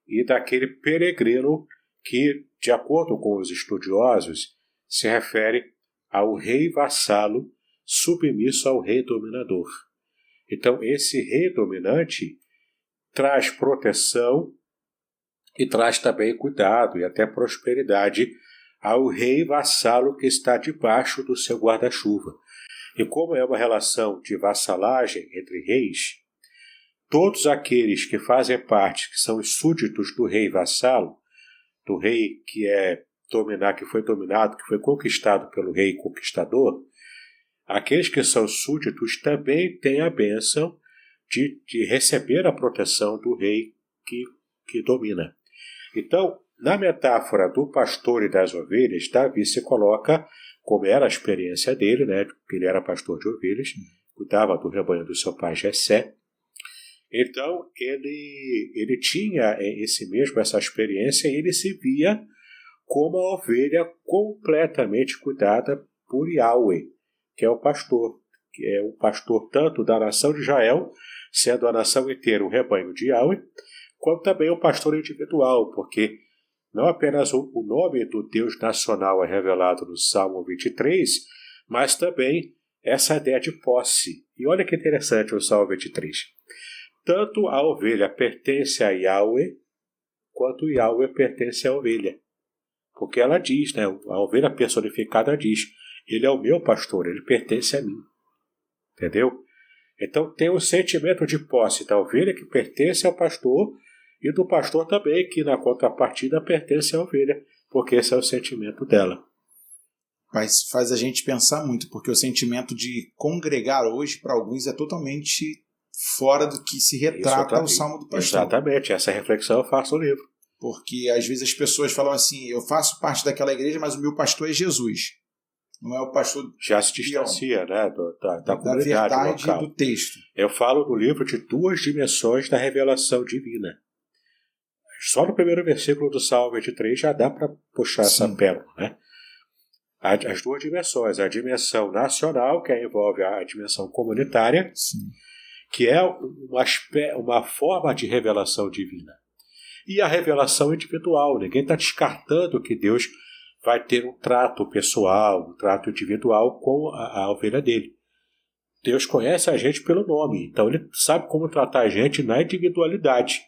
e daquele peregrino que, de acordo com os estudiosos, se refere ao rei vassalo submisso ao rei dominador. Então, esse rei dominante traz proteção e traz também cuidado e até prosperidade ao rei vassalo que está debaixo do seu guarda-chuva. E como é uma relação de vassalagem entre reis, todos aqueles que fazem parte, que são os súditos do rei vassalo, do rei que foi dominado, que foi conquistado pelo rei conquistador, aqueles que são súditos também têm a bênção de receber a proteção do rei que domina. Então, na metáfora do pastor e das ovelhas, Davi se coloca, como era a experiência dele, né, que ele era pastor de ovelhas, cuidava do rebanho do seu pai Jessé. Então, ele tinha essa experiência e ele se via como a ovelha completamente cuidada por Yahweh, que é o pastor tanto da nação de Israel, sendo a nação inteira o rebanho de Yahweh, como também o pastor individual, porque não apenas o nome do Deus nacional é revelado no Salmo 23, mas também essa ideia de posse. E olha que interessante o Salmo 23. Tanto a ovelha pertence a Yahweh, quanto Yahweh pertence à ovelha. Porque ela diz, né, a ovelha personificada diz, ele é o meu pastor, ele pertence a mim. Entendeu? Então tem o sentimento de posse da ovelha que pertence ao pastor e do pastor também, que na contrapartida pertence à ovelha, porque esse é o sentimento dela. Mas faz a gente pensar muito, porque o sentimento de congregar hoje, para alguns, é totalmente fora do que se retrata o Salmo do Pastor. Exatamente, essa reflexão eu faço no livro. Porque às vezes as pessoas falam assim, eu faço parte daquela igreja, mas o meu pastor é Jesus. Não é o pastor... Já se distancia, né, da comunidade verdade local. Do texto. Eu falo no livro de duas dimensões da revelação divina. Só no primeiro versículo do Salmo 23 já dá para puxar essa pérola, né? As duas dimensões, a dimensão nacional, que envolve a dimensão comunitária, Sim. que é uma forma de revelação divina. E a revelação individual. Ninguém está descartando que Deus vai ter um trato pessoal, um trato individual com a ovelha dele. Deus conhece a gente pelo nome, então ele sabe como tratar a gente na individualidade.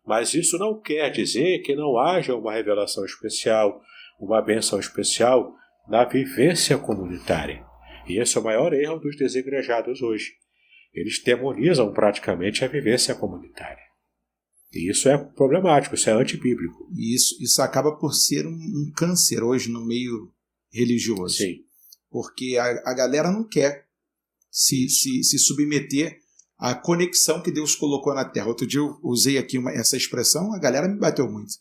Mas isso não quer dizer que não haja uma revelação especial, uma bênção especial na vivência comunitária. E esse é o maior erro dos desigrejados hoje. Eles demonizam praticamente a vivência comunitária. E isso é problemático, isso é antibíblico. E isso acaba por ser um câncer hoje no meio religioso. Sim. Porque a galera não quer se submeter à conexão que Deus colocou na Terra. Outro dia eu usei aqui essa expressão, a galera me bateu muito.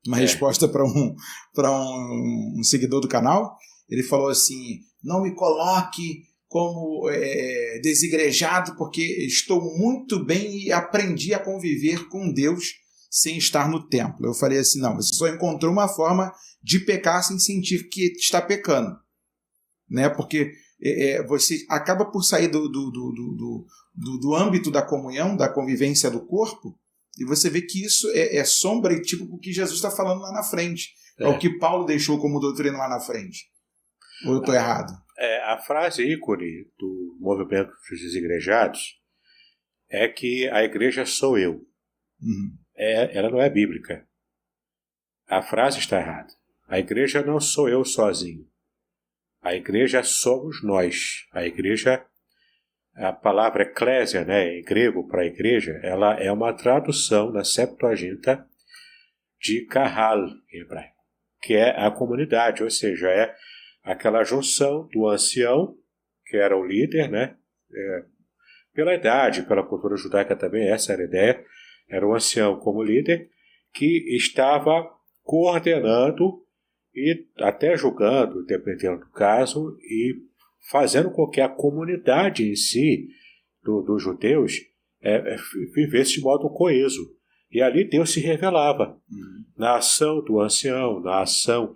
Uma resposta para um seguidor do canal. Ele falou assim: não me coloque como desigrejado, porque estou muito bem e aprendi a conviver com Deus sem estar no templo. Eu falei assim: não, você só encontrou uma forma de pecar sem sentir que está pecando, né? Porque você acaba por sair do âmbito da comunhão, da convivência do corpo, e você vê que isso é sombra e tipo o que Jesus está falando lá na frente. É o que Paulo deixou como doutrina lá na frente. Ou eu estou errado? A frase ícone do movimento dos desigrejados é que a igreja sou eu. Uhum. Ela não é bíblica. A frase está errada. A igreja não sou eu sozinho. A igreja somos nós. A igreja, a palavra eclésia, né, em grego para igreja, ela é uma tradução na Septuaginta de kahal, em hebraico, que é a comunidade, ou seja, é aquela junção do ancião, que era o líder, né? Pela idade, pela cultura judaica também, essa era a ideia, era o ancião como líder, que estava coordenando e até julgando, dependendo do caso, e fazendo com que a comunidade em si, dos judeus, vivesse de modo coeso. E ali Deus se revelava na ação do ancião, na ação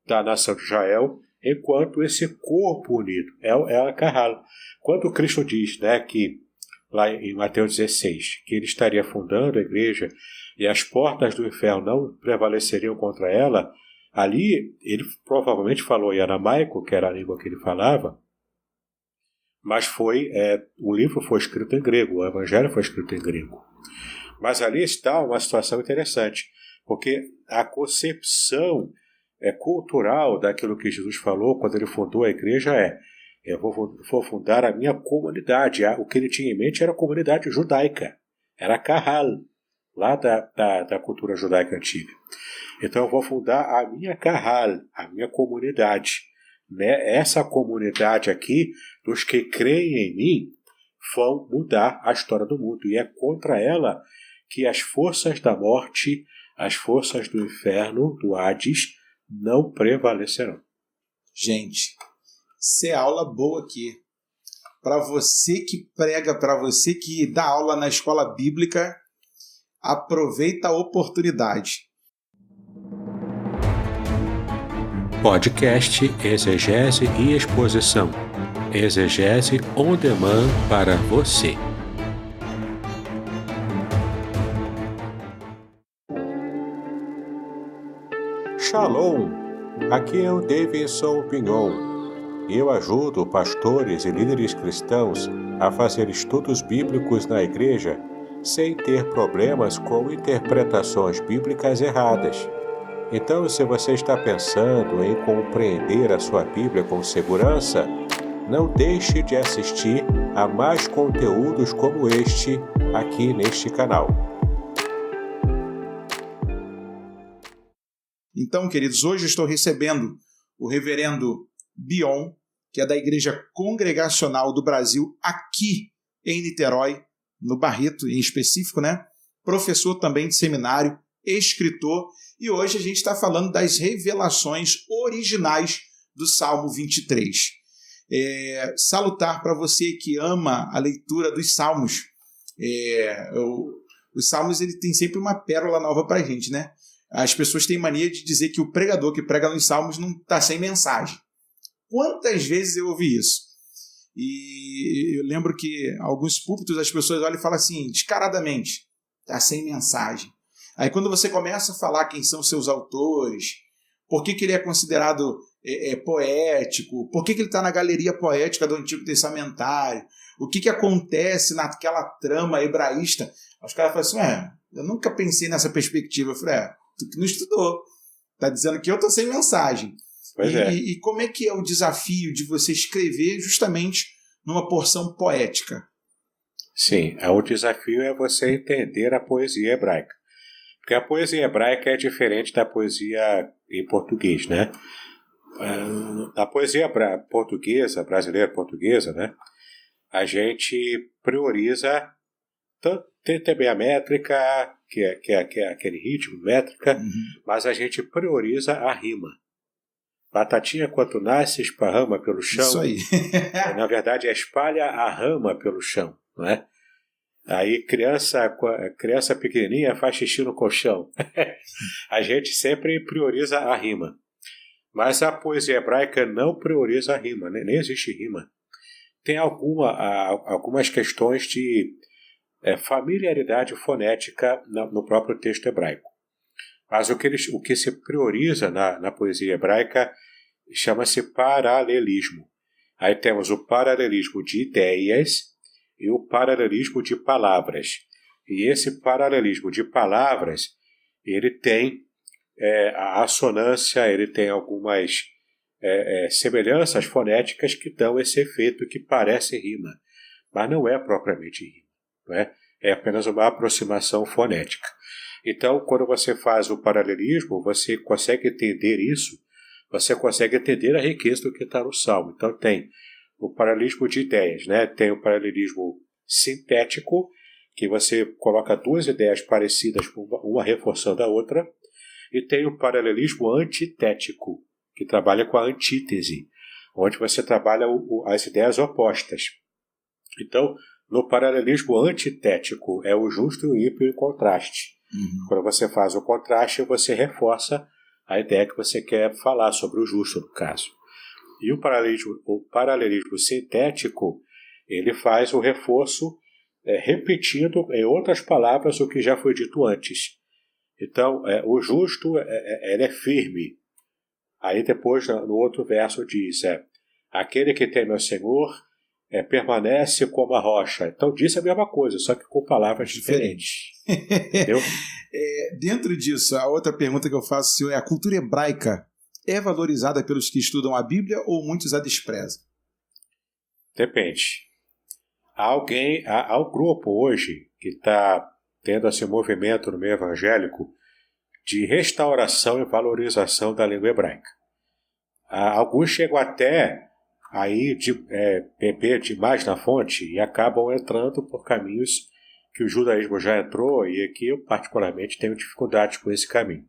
da nação de Israel, enquanto esse corpo unido é a Kahal. Quando Cristo diz, né, que lá em Mateus 16, que ele estaria fundando a igreja e as portas do inferno não prevaleceriam contra ela, ali ele provavelmente falou em aramaico, que era a língua que ele falava, mas o livro foi escrito em grego, o evangelho foi escrito em grego. Mas ali está uma situação interessante, porque a concepção cultural daquilo que Jesus falou quando ele fundou a igreja eu vou fundar a minha comunidade. O que ele tinha em mente era a comunidade judaica, era a Kahal, lá da cultura judaica antiga. Então eu vou fundar a minha Kahal, a minha comunidade. Né? Essa comunidade aqui, dos que creem em mim, vão mudar a história do mundo. E é contra ela que as forças da morte, as forças do inferno, do Hades, não prevalecerão. Gente, isso é aula boa aqui. Para você que prega, para você que dá aula na escola bíblica, aproveita a oportunidade. Podcast Exegese e Exposição. Exegese on demand para você. Shalom! Aqui é o Davidson Pignon. Eu ajudo pastores e líderes cristãos a fazer estudos bíblicos na igreja sem ter problemas com interpretações bíblicas erradas. Então, se você está pensando em compreender a sua Bíblia com segurança, não deixe de assistir a mais conteúdos como este aqui neste canal. Então, queridos, hoje estou recebendo o reverendo Bion, que é da Igreja Congregacional do Brasil, aqui em Niterói, no Barreto em específico, né? Professor também de seminário, escritor, e hoje a gente está falando das revelações originais do Salmo 23. Salutar para você que ama a leitura dos Salmos. O os Salmos ele tem sempre uma pérola nova para a gente, né? As pessoas têm mania de dizer que o pregador que prega nos Salmos não está sem mensagem. Quantas vezes eu ouvi isso? E eu lembro que alguns púlpitos as pessoas olham e falam assim, descaradamente, está sem mensagem. Aí quando você começa a falar quem são seus autores, por que ele é considerado poético, por que ele está na galeria poética do Antigo Testamentário, o que acontece naquela trama hebraísta, os caras falam assim, eu nunca pensei nessa perspectiva. Eu falei, tu que não estudou, está dizendo que eu estou sem mensagem. E como é que é o desafio de você escrever justamente numa porção poética? Sim, o desafio é você entender a poesia hebraica. Porque a poesia hebraica é diferente da poesia em português, né? A poesia brasileira portuguesa, né? A gente prioriza, tem também a métrica, que é aquele ritmo, métrica, mas a gente prioriza a rima. Batatinha quanto nasce, esparrama pelo chão. Isso aí. Na verdade, espalha a rama pelo chão, não é? Aí criança pequenininha faz xixi no colchão. A gente sempre prioriza a rima. Mas a poesia hebraica não prioriza a rima, nem existe rima. Tem algumas questões de familiaridade fonética no próprio texto hebraico. Mas o que se prioriza na poesia hebraica chama-se paralelismo. Aí temos o paralelismo de ideias e o paralelismo de palavras. E esse paralelismo de palavras, ele tem a assonância, ele tem algumas semelhanças fonéticas que dão esse efeito que parece rima, mas não é propriamente rima, não é? É apenas uma aproximação fonética. Então, quando você faz o paralelismo, você consegue entender isso, você consegue entender a riqueza do que está no Salmo. Então, tem o paralelismo de ideias, né? Tem o paralelismo sintético, que você coloca duas ideias parecidas, uma reforçando a outra, e tem o paralelismo antitético, que trabalha com a antítese, onde você trabalha as ideias opostas. Então, no paralelismo antitético, é o justo e o ímpio em contraste. Quando você faz o contraste, você reforça a ideia que você quer falar sobre o justo, no caso. E o paralelismo sintético, ele faz o reforço repetindo, em outras palavras, o que já foi dito antes. Então, o justo ele é firme. Aí depois, no outro verso, diz, aquele que teme ao Senhor permanece como a rocha. Então, diz a mesma coisa, só que com palavras diferentes. Entendeu? Dentro disso, a outra pergunta que eu faço, senhor, a cultura hebraica é valorizada pelos que estudam a Bíblia ou muitos a desprezam? Depende. Há um grupo hoje que está tendo esse movimento no meio evangélico de restauração e valorização da língua hebraica. Alguns chegam até aí beber demais na fonte e acabam entrando por caminhos que o judaísmo já entrou, e aqui eu particularmente tenho dificuldade com esse caminho,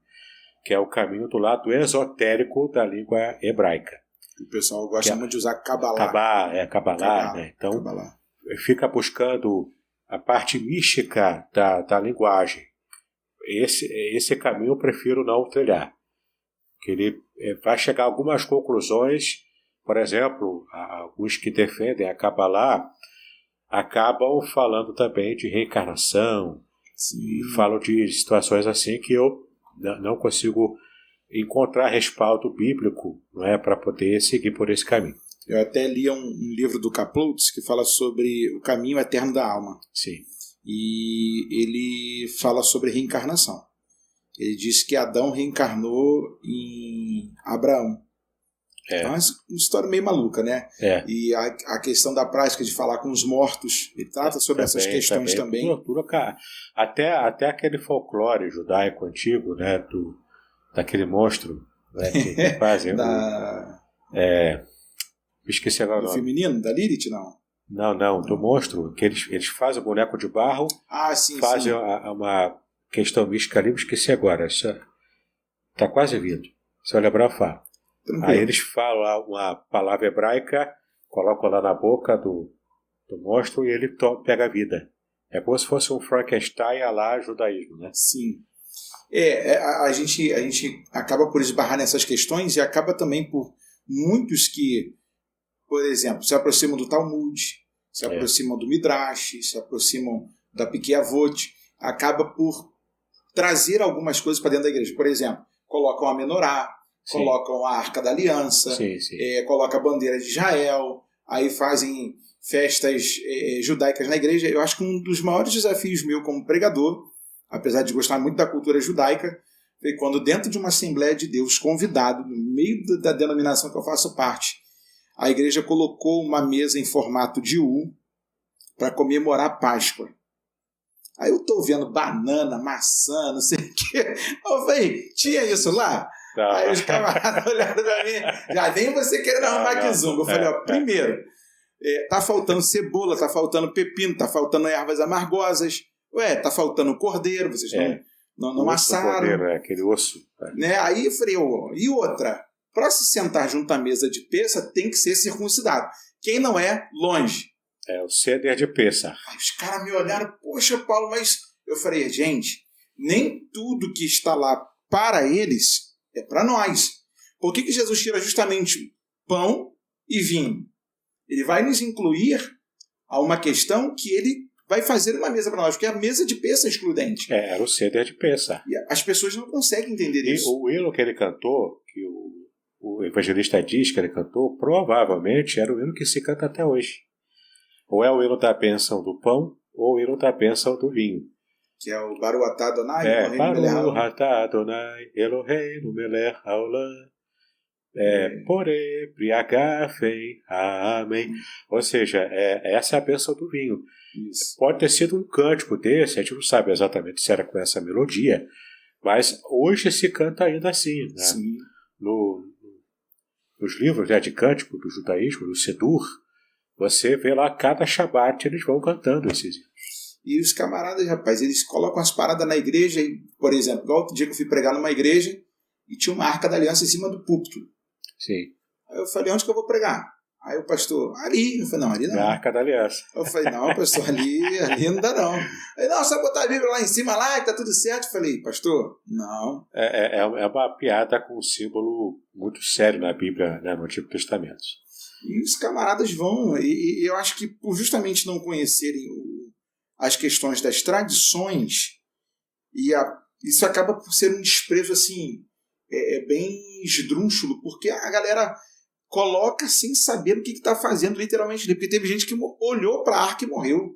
que é o caminho do lado esotérico da língua hebraica. O pessoal gosta muito de usar Kabbalah. Kabbalah, né? Então, Kabbalah. Fica buscando a parte mística da linguagem. Esse caminho eu prefiro não trilhar. Que ele vai chegar a algumas conclusões. Por exemplo, alguns que defendem a Kabbalah acabam falando também de reencarnação. Sim. E falam de situações assim que eu não consigo encontrar respaldo bíblico, não é, para poder seguir por esse caminho. Eu até li um livro do Kaplutz que fala sobre o caminho eterno da alma. Sim. E ele fala sobre reencarnação. Ele diz que Adão reencarnou em Abraão. É uma história meio maluca, né? E a questão da prática de falar com os mortos, ele trata sobre essas questões também. Até aquele folclore judaico antigo, né? Daquele monstro, né, que fazem. Esqueci agora o nome. Do feminino? Da Lilith, não? Não, do monstro, que eles fazem o boneco de barro, fazem uma questão mística ali, esqueci agora. Está quase vindo. Se eu lembrar, eu falo. Aí eles falam lá uma palavra hebraica, colocam lá na boca do monstro e ele pega a vida. É como se fosse um Frankenstein à lá judaísmo, né? Sim. A gente acaba por esbarrar nessas questões e acaba também por muitos que, por exemplo, se aproximam do Talmud, se aproximam do Midrash, se aproximam da Pirkei Avot, acaba por trazer algumas coisas para dentro da igreja. Por exemplo, colocam a menorá, colocam a Arca da Aliança, colocam a bandeira de Israel, aí fazem festas judaicas na igreja. Eu acho que um dos maiores desafios meu como pregador, apesar de gostar muito da cultura judaica, foi quando dentro de uma Assembleia de Deus, convidado, no meio da denominação que eu faço parte, a igreja colocou uma mesa em formato de U para comemorar a Páscoa. Aí eu tô vendo banana, maçã, não sei o quê. Eu falei, tinha isso lá? Não. Aí os camaradas olharam pra mim, já vem você querendo arrumar aqui zumba. Eu falei, primeiro, tá faltando cebola, tá faltando pepino, tá faltando ervas amargosas, tá faltando cordeiro, vocês não assaram. Cordeiro, aquele osso. Né? Aí eu falei, e outra, para se sentar junto à mesa de peça, tem que ser circuncidado. Quem não é, longe. É o ceder de Pêssar. Aí os caras me olharam, poxa, Paulo, mas... Eu falei, gente, nem tudo que está lá para eles é para nós. Por que Jesus tira justamente pão e vinho? Ele vai nos incluir a uma questão que ele vai fazer uma mesa para nós, porque a mesa de Pêssar é excludente. Era o ceder de Pêssar. E as pessoas não conseguem entender isso. E o hino que ele cantou, que o evangelista diz que ele cantou, provavelmente era o hino que se canta até hoje. Ou é o hino da bênção do pão, ou o hino da bênção do vinho. Que é o Baruch atah Adonai. Baruch atah Adonai, Eloheinu melech haolam. Porém, priagafem, amém. Ou seja, essa é a bênção do vinho. Isso. Pode ter sido um cântico desse, a gente não sabe exatamente se era com essa melodia, mas hoje se canta ainda assim. Né? Sim. Nos livros de cântico do judaísmo, no Sedur, você vê lá cada Shabat eles vão cantando esses hinos. E os camaradas, rapaz, eles colocam as paradas na igreja, e, por exemplo, igual outro dia que eu fui pregar numa igreja e tinha uma Arca da Aliança em cima do púlpito. Sim. Aí eu falei, onde que eu vou pregar? Aí o pastor, ali. Eu falei, não, ali não. Na Arca da Aliança. Eu falei, não, pastor, ali não dá não. Aí, não, só botar a Bíblia lá em cima, lá, que tá tudo certo. Eu falei, pastor, não. É uma piada com um símbolo muito sério na Bíblia, né, no Antigo Testamento. E os camaradas vão, e eu acho que por justamente não conhecerem as questões das tradições, isso acaba por ser um desprezo assim, bem esdrúxulo, porque a galera coloca sem saber o que está fazendo literalmente, porque teve gente que olhou para a arca e morreu.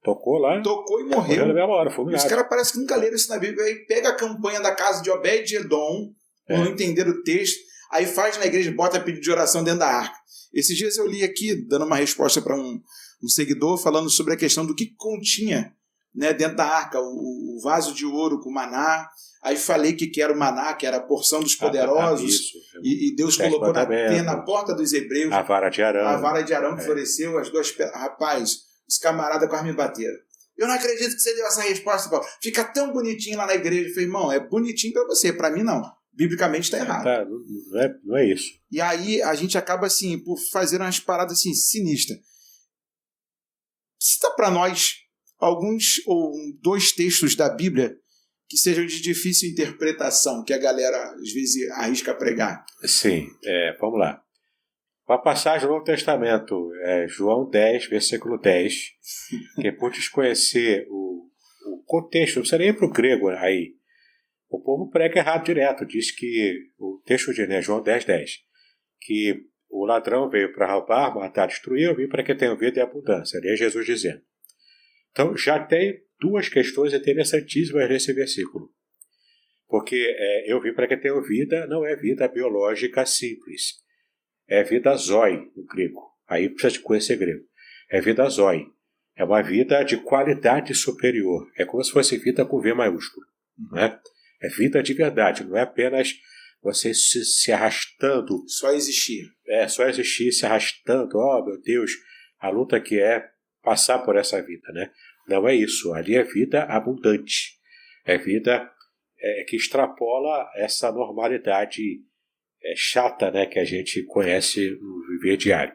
Tocou lá. Tocou e morreu. Morreu na mesma hora, fulminado. Os caras parecem que nunca leram isso na Bíblia, aí pega a campanha da casa de Obed-Edom, não entender o texto, aí faz na igreja, bota pedido de oração dentro da arca. Esses dias eu li aqui, dando uma resposta para um seguidor, falando sobre a questão do que continha, né, dentro da arca, o vaso de ouro com maná. Aí falei que era o maná, que era a porção dos poderosos, e Deus colocou na porta dos hebreus a vara de Arão, que floresceu, as duas pedras. Rapaz, os camaradas quase me bateram. Eu não acredito que você deu essa resposta, Paulo. Fica tão bonitinho lá na igreja. Eu falei, irmão, é bonitinho para você, para mim não. Biblicamente está errado. Não é isso. E aí a gente acaba assim, por fazer umas paradas assim, sinistras. Cita para nós alguns ou 2 textos da Bíblia que sejam de difícil interpretação, que a galera às vezes arrisca pregar. Sim, vamos lá. Uma passagem do Novo Testamento, João 10, versículo 10, que é por desconhecer o contexto, não precisa nem ir para o grego aí. O povo prega errado direto, diz que o texto diz, né, João 10, 10, que o ladrão veio para roubar, matar, destruir, eu vim para que tenham vida e abundância. Ali é Jesus dizendo. Então já tem 2 questões interessantíssimas nesse versículo. Porque eu vim para que tenham vida, não é vida biológica simples. É vida zoe, no grego. Aí precisa de conhecer grego. É vida zoe. É uma vida de qualidade superior. É como se fosse vida com V maiúsculo. Né? É vida de verdade, não é apenas você se arrastando. Só existir. Só existir, se arrastando. Oh, meu Deus, a luta que é passar por essa vida, né? Não é isso. Ali é vida abundante. É vida que extrapola essa normalidade chata, né, que a gente conhece no viver diário.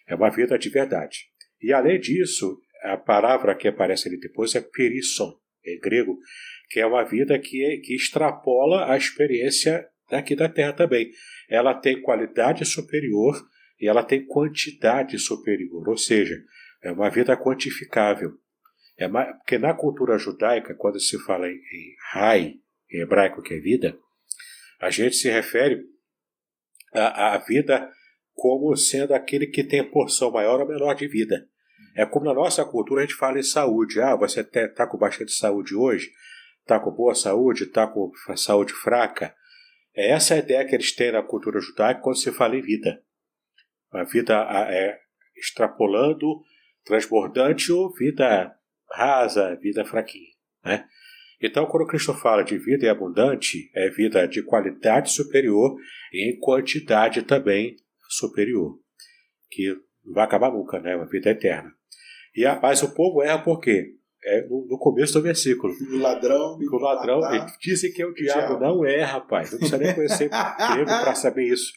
É uma vida de verdade. E além disso, a palavra que aparece ali depois é perisson, em grego, que é uma vida que extrapola a experiência daqui da Terra também. Ela tem qualidade superior e ela tem quantidade superior, ou seja, é uma vida quantificável. Porque na cultura judaica, quando se fala em Rai, em hebraico que é vida, a gente se refere à vida como sendo aquele que tem porção maior ou menor de vida. É como na nossa cultura a gente fala em saúde. Você está com bastante saúde hoje? Está com boa saúde? Está com saúde fraca? Essa é a ideia que eles têm na cultura judaica quando se fala em vida. A vida extrapolando, transbordante ou vida rasa, vida fraquinha, né? Então, quando Cristo fala de vida abundante, é vida de qualidade superior e em quantidade também superior, que não vai acabar nunca, né? Uma vida eterna. Mas o povo erra por quê? No começo do versículo. O ladrão. Dizem que é o diabo. Não é, rapaz. Não precisa nem conhecer grego para saber isso.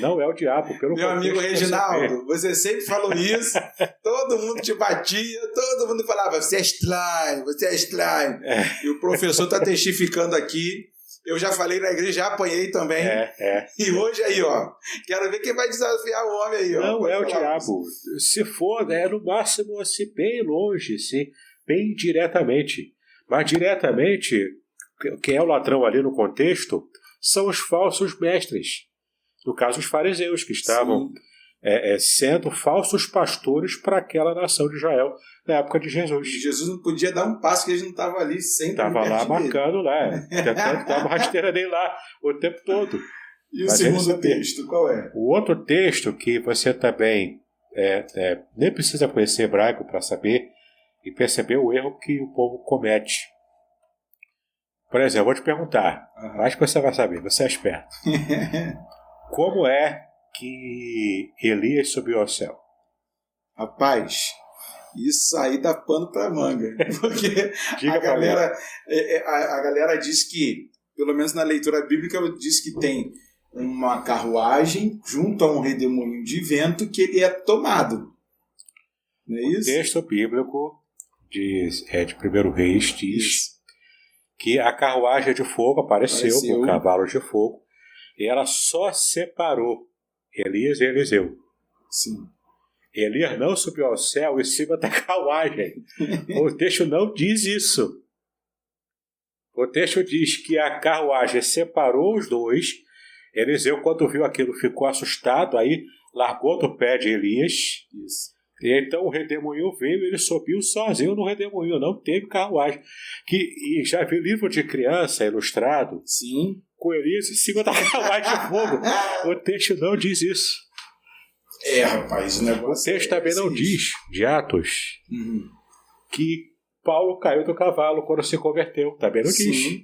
Não é o diabo. Meu amigo Reginaldo, você sempre falou isso. Todo mundo te batia, todo mundo falava, você é estranho, você é estranho. E o professor está testificando aqui. Eu já falei na igreja, já apanhei também. E hoje aí, quero ver quem vai desafiar o homem aí. Não é o diabo. Se for, no máximo assim, bem longe, sim. Bem diretamente. Mas diretamente, quem é o ladrão ali no contexto são os falsos mestres. No caso, os fariseus, que estavam sendo falsos pastores para aquela nação de Israel na época de Jesus. E Jesus não podia dar um passo que eles não estavam ali sempre. Estava lá marcando lá, tentando dar uma rasteira dele lá o tempo todo. E o segundo texto, qual é? O outro texto que você também nem precisa conhecer hebraico para saber, e perceber o erro que o povo comete. Por exemplo, eu vou te perguntar, acho que você vai saber, você é esperto. Como é que Elias subiu ao céu? Rapaz, isso aí dá pano para manga. Porque a galera diz que, pelo menos na leitura bíblica, diz que tem uma carruagem junto a um redemoinho de vento que ele é tomado. Não é isso? O texto bíblico de 1 Reis diz que a carruagem de fogo apareceu com cavalos de fogo e ela só separou Elias e Eliseu. Sim. Elias não subiu ao céu em cima da carruagem. O texto não diz isso. O texto diz que a carruagem separou os dois. Eliseu, quando viu aquilo, ficou assustado, aí largou do pé de Elias. Isso. E então o redemoinho veio, ele subiu sozinho no redemoinho, não teve carruagem. E já vi livro de criança ilustrado, sim, com Elias em cima da carruagem de fogo. O texto não diz isso. Rapaz, o negócio. O texto também não diz, de Atos, que Paulo caiu do cavalo quando se converteu. Também não diz.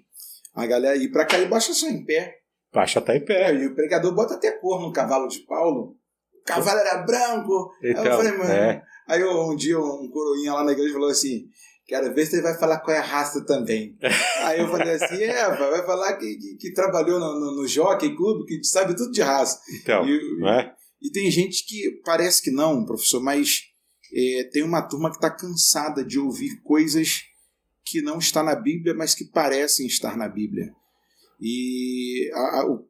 A galera, e para cair, baixa só em pé. Baixa tá em pé. E o pregador bota até cor no cavalo de Paulo. O cavalo era branco. Então, aí eu falei, mano. Aí um dia um coroinha lá na igreja falou assim: quero ver se ele vai falar qual é a raça também. Aí eu falei assim: vai falar que trabalhou no Jockey Club, que sabe tudo de raça. Então, e tem gente que parece que não, professor, mas tem uma turma que está cansada de ouvir coisas que não está na Bíblia, mas que parecem estar na Bíblia. E o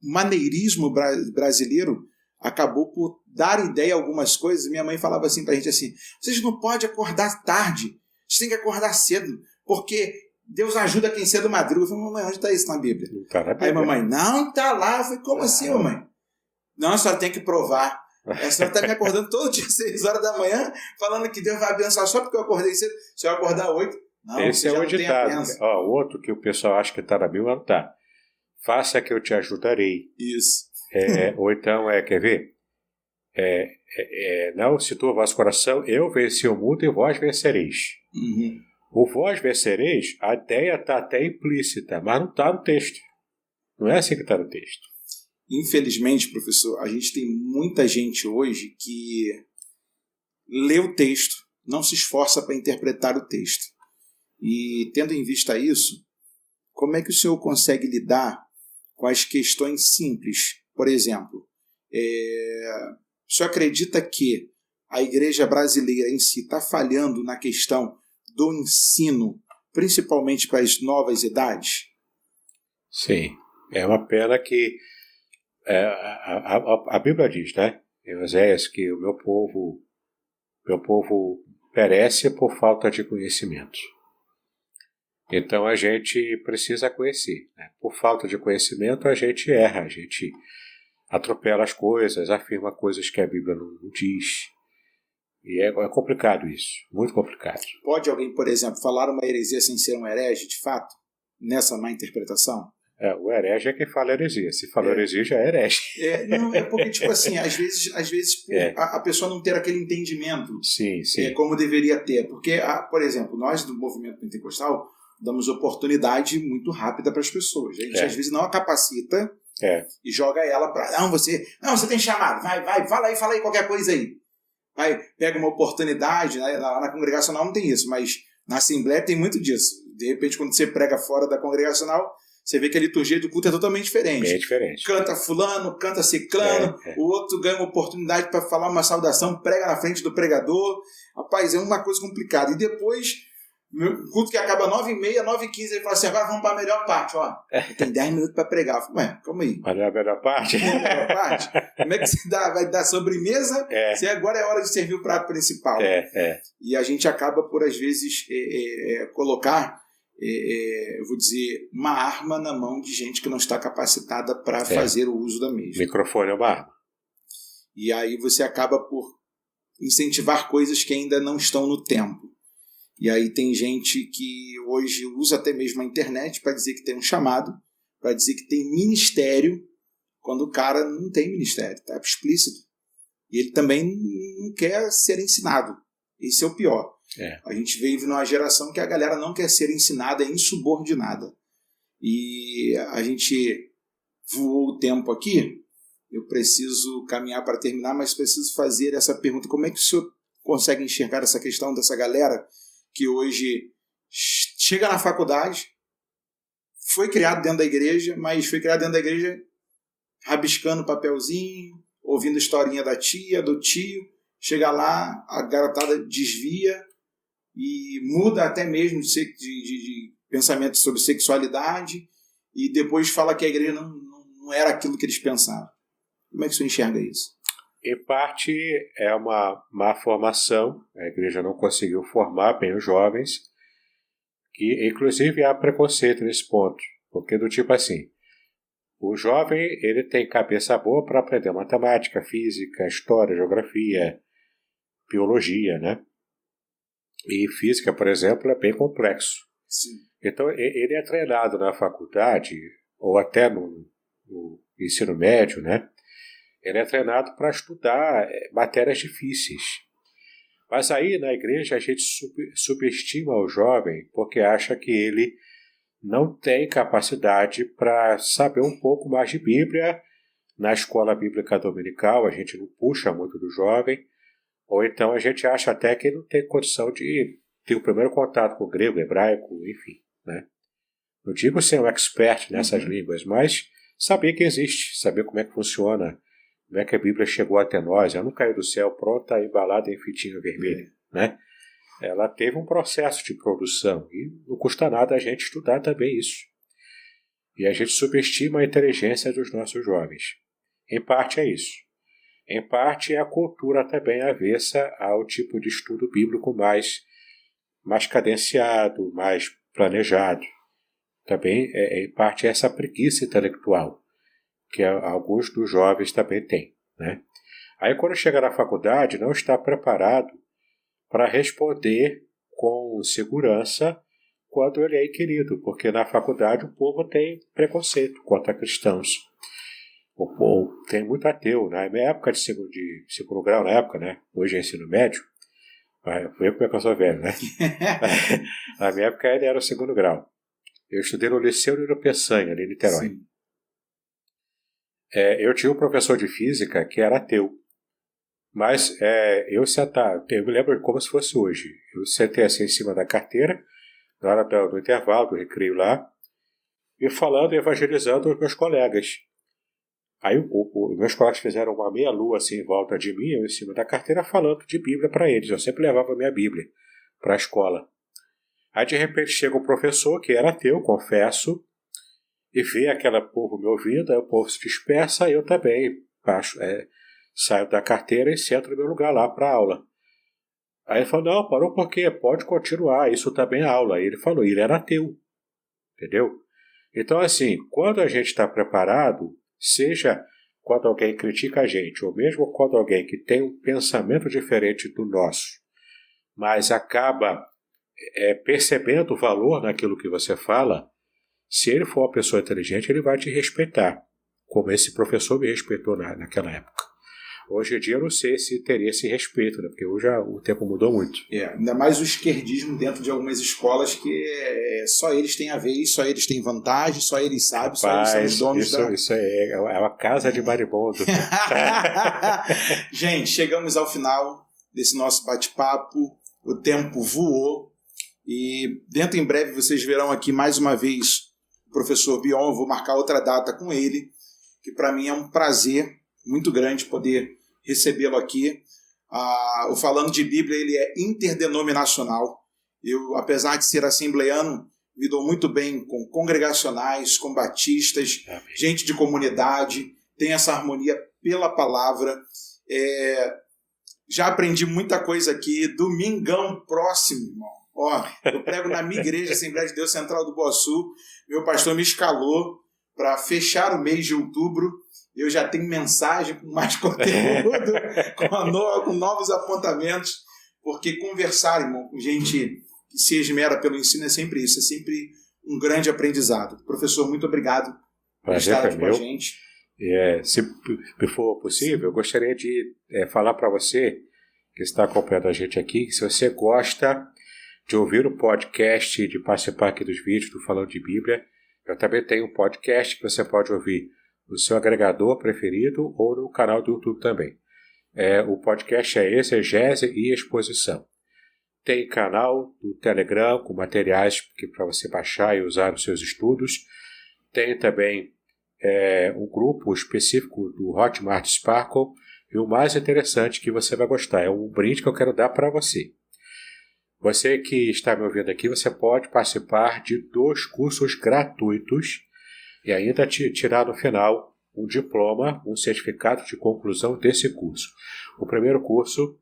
maneirismo brasileiro acabou por dar ideia a algumas coisas. Minha mãe falava assim pra gente assim: vocês não podem acordar tarde, vocês têm que acordar cedo, porque Deus ajuda quem cedo madruga. Eu falei: mamãe, onde está isso na Bíblia? Aí mamãe: não está lá. Eu falei: como assim, mamãe? Não, a senhora tem que provar. A senhora está me acordando todo dia às 6 horas da manhã, falando que Deus vai abençoar só porque eu acordei cedo. Se eu acordar 8, não, esse é o ditado. O outro que o pessoal acha que está na Bíblia, não está. Faça que eu te ajudarei. Isso. Ou então, quer ver? Não, se tu vosso coração, eu venci o mundo e vós vencereis. O vós vencereis, a ideia está até implícita, mas não está no texto. Não é assim que está no texto. Infelizmente, professor, a gente tem muita gente hoje que lê o texto, não se esforça para interpretar o texto. E, tendo em vista isso, como é que o senhor consegue lidar com as questões simples? Por exemplo, o senhor acredita que a igreja brasileira em si está falhando na questão do ensino, principalmente para as novas idades? Sim, é uma pena que a Bíblia diz, né, em Oséias, que o meu povo perece por falta de conhecimento. Então a gente precisa conhecer, né? Por falta de conhecimento a gente erra, a gente atropela as coisas, afirma coisas que a Bíblia não diz. E é complicado isso, muito complicado. Pode alguém, por exemplo, falar uma heresia sem ser um herege, de fato, nessa má interpretação? O herege é quem fala heresia. Se falou heresia, já é herege. Não, é porque, tipo assim, às vezes a pessoa não ter aquele entendimento sim. Como deveria ter. Porque, por exemplo, nós do movimento pentecostal damos oportunidade muito rápida para as pessoas. A gente às vezes não a capacita e joga ela para... Não, você tem chamado. Vai, fala aí qualquer coisa aí. Vai, pega uma oportunidade. Né? Na congregacional não tem isso, mas na Assembleia tem muito disso. De repente, quando você prega fora da congregacional, você vê que a liturgia do culto é totalmente diferente. Bem diferente. Canta fulano, canta ciclano, o outro ganha uma oportunidade para falar uma saudação, prega na frente do pregador. Rapaz, é uma coisa complicada. E depois, o culto que acaba 9h30, 9h15, ele fala assim, agora vamos para a melhor parte. Ó, tem 10 minutos para pregar. Eu falo, calma aí. Mas não é a melhor parte? Não é a melhor parte? Como é que você vai dar sobremesa se agora é hora de servir o prato principal? E a gente acaba por, às vezes, colocar... eu vou dizer, uma arma na mão de gente que não está capacitada para fazer o uso da mesma. O microfone é uma arma. E aí você acaba por incentivar coisas que ainda não estão no tempo. E aí tem gente que hoje usa até mesmo a internet para dizer que tem um chamado, para dizer que tem ministério, quando o cara não tem ministério, está explícito. E ele também não quer ser ensinado. Esse é o pior. A gente vive numa geração que a galera não quer ser ensinada, é insubordinada. E a gente voou o tempo aqui, eu preciso caminhar para terminar, mas preciso fazer essa pergunta. Como é que o senhor consegue enxergar essa questão dessa galera que hoje chega na faculdade, foi criado dentro da igreja, mas foi criado dentro da igreja rabiscando papelzinho, ouvindo historinha da tia, do tio, chega lá, a garotada desvia e muda até mesmo de pensamento sobre sexualidade e depois fala que a igreja não era aquilo que eles pensavam. Como é que você enxerga isso? Em parte é uma má formação, a igreja não conseguiu formar bem os jovens, que inclusive há preconceito nesse ponto, porque do tipo assim, o jovem ele tem cabeça boa para aprender matemática, física, história, geografia, biologia, né? E física, por exemplo, é bem complexo. Sim. Então, ele é treinado na faculdade, ou até no ensino médio, né? Ele é treinado para estudar matérias difíceis. Mas aí, na igreja, a gente subestima o jovem porque acha que ele não tem capacidade para saber um pouco mais de Bíblia. Na escola bíblica dominical, a gente não puxa muito do jovem. Ou então a gente acha até que ele não tem condição de ter o primeiro contato com o grego, hebraico, enfim, né? Não digo ser um expert nessas línguas, mas saber que existe, saber como é que funciona, como é que a Bíblia chegou até nós. Ela não caiu do céu pronta, embalada em fitinha vermelha, né? Ela teve um processo de produção e não custa nada a gente estudar também isso. E a gente subestima a inteligência dos nossos jovens. Em parte é isso. Em parte é a cultura também avessa ao tipo de estudo bíblico mais cadenciado, mais planejado. Também, em parte, é essa preguiça intelectual que alguns dos jovens também têm, né? Aí, quando chega na faculdade, não está preparado para responder com segurança quando ele é inquirido, porque na faculdade o povo tem preconceito contra cristãos. Tem muito ateu. Na minha época de segundo grau, na época, né? Hoje é ensino médio. Vê como é que eu sou velho, né? Na minha época ele era o segundo grau. Eu estudei no Liceu Nilo Peçanha, ali em Niterói. Eu tinha um professor de física que era ateu. Mas eu me lembro como se fosse hoje. Eu sentei assim em cima da carteira, na hora do intervalo, do recreio lá, e falando, evangelizando os meus colegas. Aí meus colegas fizeram uma meia-lua assim em volta de mim, eu em cima da carteira, falando de Bíblia para eles. Eu sempre levava a minha Bíblia para a escola. Aí de repente chega o professor, que era ateu, confesso, e vê aquele povo me ouvindo, aí o povo se dispersa, eu também saio da carteira e sento no meu lugar lá para a aula. Aí ele falou, não, parou por quê? Pode continuar, isso também é aula. Aí ele falou, ele era ateu, entendeu? Então assim, quando a gente está preparado, seja quando alguém critica a gente, ou mesmo quando alguém que tem um pensamento diferente do nosso, mas acaba percebendo o valor naquilo que você fala, se ele for uma pessoa inteligente, ele vai te respeitar, como esse professor me respeitou naquela época. Hoje em dia eu não sei se teria esse respeito, né? Porque hoje o tempo mudou muito. Ainda mais o esquerdismo dentro de algumas escolas que só eles têm a vez, só eles têm vantagem, só eles sabem, só eles são os donos isso é uma casa de maribondo. Gente, chegamos ao final desse nosso bate-papo, o tempo voou e dentro em breve vocês verão aqui mais uma vez o professor Bion. Eu vou marcar outra data com ele, que para mim é um prazer muito grande poder recebê-lo aqui. O Falando de Bíblia, ele é interdenominacional. Eu, apesar de ser assembleiano, me dou muito bem com congregacionais, com batistas, gente de comunidade, tem essa harmonia pela palavra. Já aprendi muita coisa aqui. Domingão próximo, irmão. Eu prego na minha igreja, Assembleia de Deus Central do Boaçu. Meu pastor me escalou para fechar o mês de outubro. Eu já tenho mensagem com mais conteúdo, com novos apontamentos, porque conversar, irmão, com gente que se esmera pelo ensino é sempre isso, é sempre um grande aprendizado. Professor, muito obrigado por estar aqui com a gente. Se for possível, eu gostaria de falar para você que está acompanhando a gente aqui, que se você gosta de ouvir o podcast, de participar aqui dos vídeos do Falando de Bíblia, eu também tenho um podcast que você pode ouvir no seu agregador preferido ou no canal do YouTube também. O podcast é Exegese e Exposição. Tem canal do Telegram com materiais para você baixar e usar nos seus estudos. Tem também um grupo específico do Hotmart Sparkle. E o mais interessante que você vai gostar, é um brinde que eu quero dar para você. Você que está me ouvindo aqui, você pode participar de 2 cursos gratuitos e ainda tirar no final um diploma, um certificado de conclusão desse curso. O primeiro curso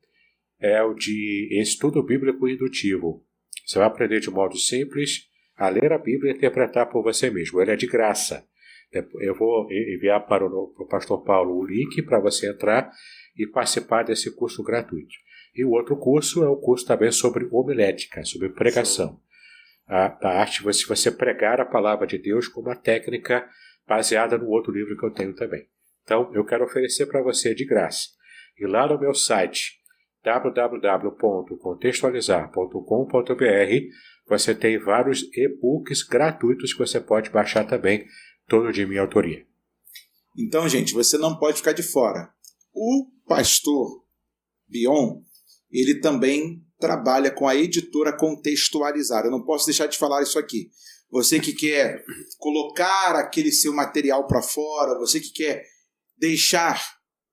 é o de Estudo Bíblico Indutivo. Você vai aprender de modo simples a ler a Bíblia e interpretar por você mesmo. Ele é de graça. Eu vou enviar para o pastor Paulo o link para você entrar e participar desse curso gratuito. E o outro curso é o curso também sobre homilética, sobre pregação. A arte de você pregar a palavra de Deus com uma técnica baseada no outro livro que eu tenho também. Então, eu quero oferecer para você de graça. E lá no meu site, www.contextualizar.com.br, você tem vários e-books gratuitos que você pode baixar também, todo de minha autoria. Então, gente, você não pode ficar de fora. O pastor Bion, ele também trabalha com a editora Contextualizar. Eu não posso deixar de falar isso aqui. Você que quer colocar aquele seu material para fora, você que quer deixar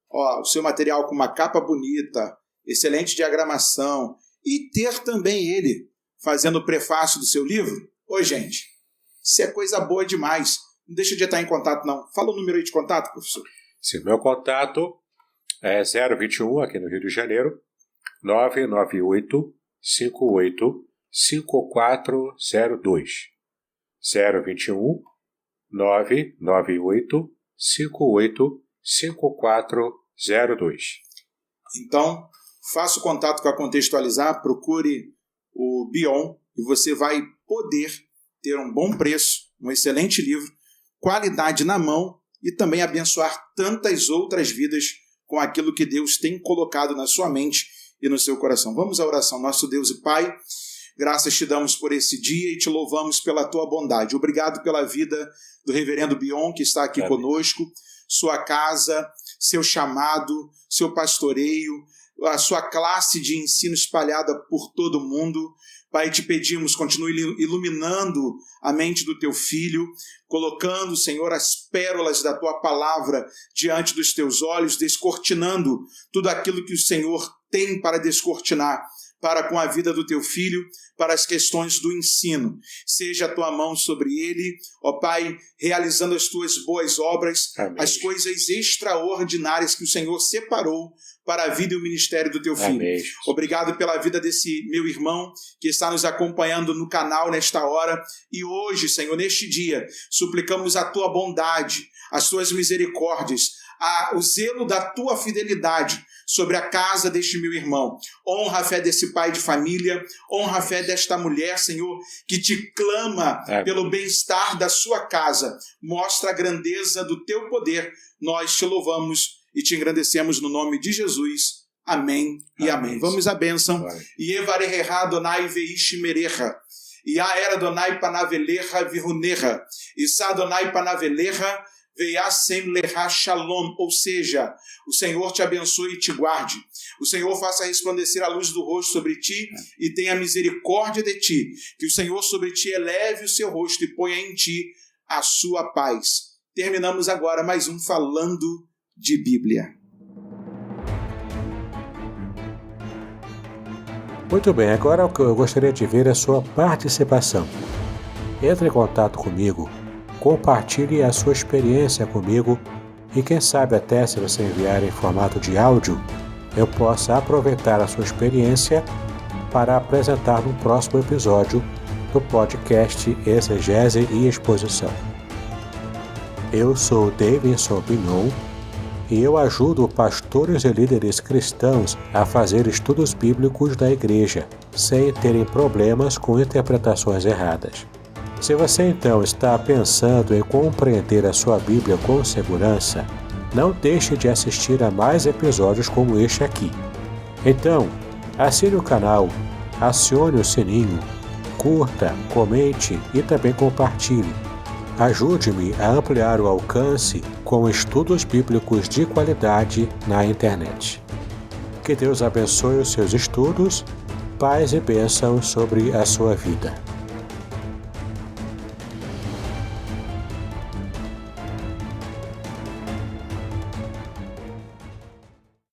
o seu material com uma capa bonita, excelente diagramação, e ter também ele fazendo o prefácio do seu livro, gente, isso é coisa boa demais. Não deixa de estar em contato, não. Fala o número aí de contato, professor. Sim, meu contato é 021, aqui no Rio de Janeiro, 998 58 5402. 021 998 58 5402. Então, faça o contato com a Contextualizar, procure o Bion e você vai poder ter um bom preço, um excelente livro, qualidade na mão e também abençoar tantas outras vidas com aquilo que Deus tem colocado na sua mente e no seu coração. Vamos à oração. Nosso Deus e Pai, graças te damos por esse dia e te louvamos pela tua bondade. Obrigado pela vida do reverendo Bion, que está aqui conosco, sua casa, seu chamado, seu pastoreio, a sua classe de ensino espalhada por todo o mundo. Pai, te pedimos, continue iluminando a mente do teu filho, colocando, Senhor, as pérolas da tua palavra diante dos teus olhos, descortinando tudo aquilo que o Senhor tem para descortinar, para com a vida do teu filho, para as questões do ensino. Seja a tua mão sobre ele, ó Pai, realizando as tuas boas obras, Amém. As coisas extraordinárias que o Senhor separou para a vida e o ministério do teu filho. Amém. Obrigado pela vida desse meu irmão que está nos acompanhando no canal nesta hora. E hoje, Senhor, neste dia, suplicamos a tua bondade, as tuas misericórdias, o zelo da tua fidelidade sobre a casa deste meu irmão. Honra a fé desse pai de família, honra a fé desta mulher, Senhor, que te clama pelo bem-estar da sua casa. Mostra a grandeza do teu poder. Nós te louvamos e te engrandecemos no nome de Jesus. Amém e amém. Vamos à bênção. Ievareha Adonai veish merecha. Iaera Adonai panavelecha virunecha. Issa Adonai panavelecha veiasem lecha shalom. Ou seja, o Senhor te abençoe e te guarde. O Senhor faça resplandecer a luz do rosto sobre ti e tenha misericórdia de ti. Que o Senhor sobre ti eleve o seu rosto e ponha em ti a sua paz. Terminamos agora mais um Falando de Bíblia. Muito bem, agora eu gostaria de ver a sua participação. Entre em contato comigo, compartilhe a sua experiência comigo e quem sabe até se você enviar em formato de áudio, eu possa aproveitar a sua experiência para apresentar no próximo episódio do podcast Exegese e Exposição. Eu sou Davidson Pignon e eu ajudo pastores e líderes cristãos a fazer estudos bíblicos da igreja, sem terem problemas com interpretações erradas. Se você então está pensando em compreender a sua Bíblia com segurança, não deixe de assistir a mais episódios como este aqui. Então, assine o canal, acione o sininho, curta, comente e também compartilhe. Ajude-me a ampliar o alcance com estudos bíblicos de qualidade na internet. Que Deus abençoe os seus estudos, paz e bênção sobre a sua vida.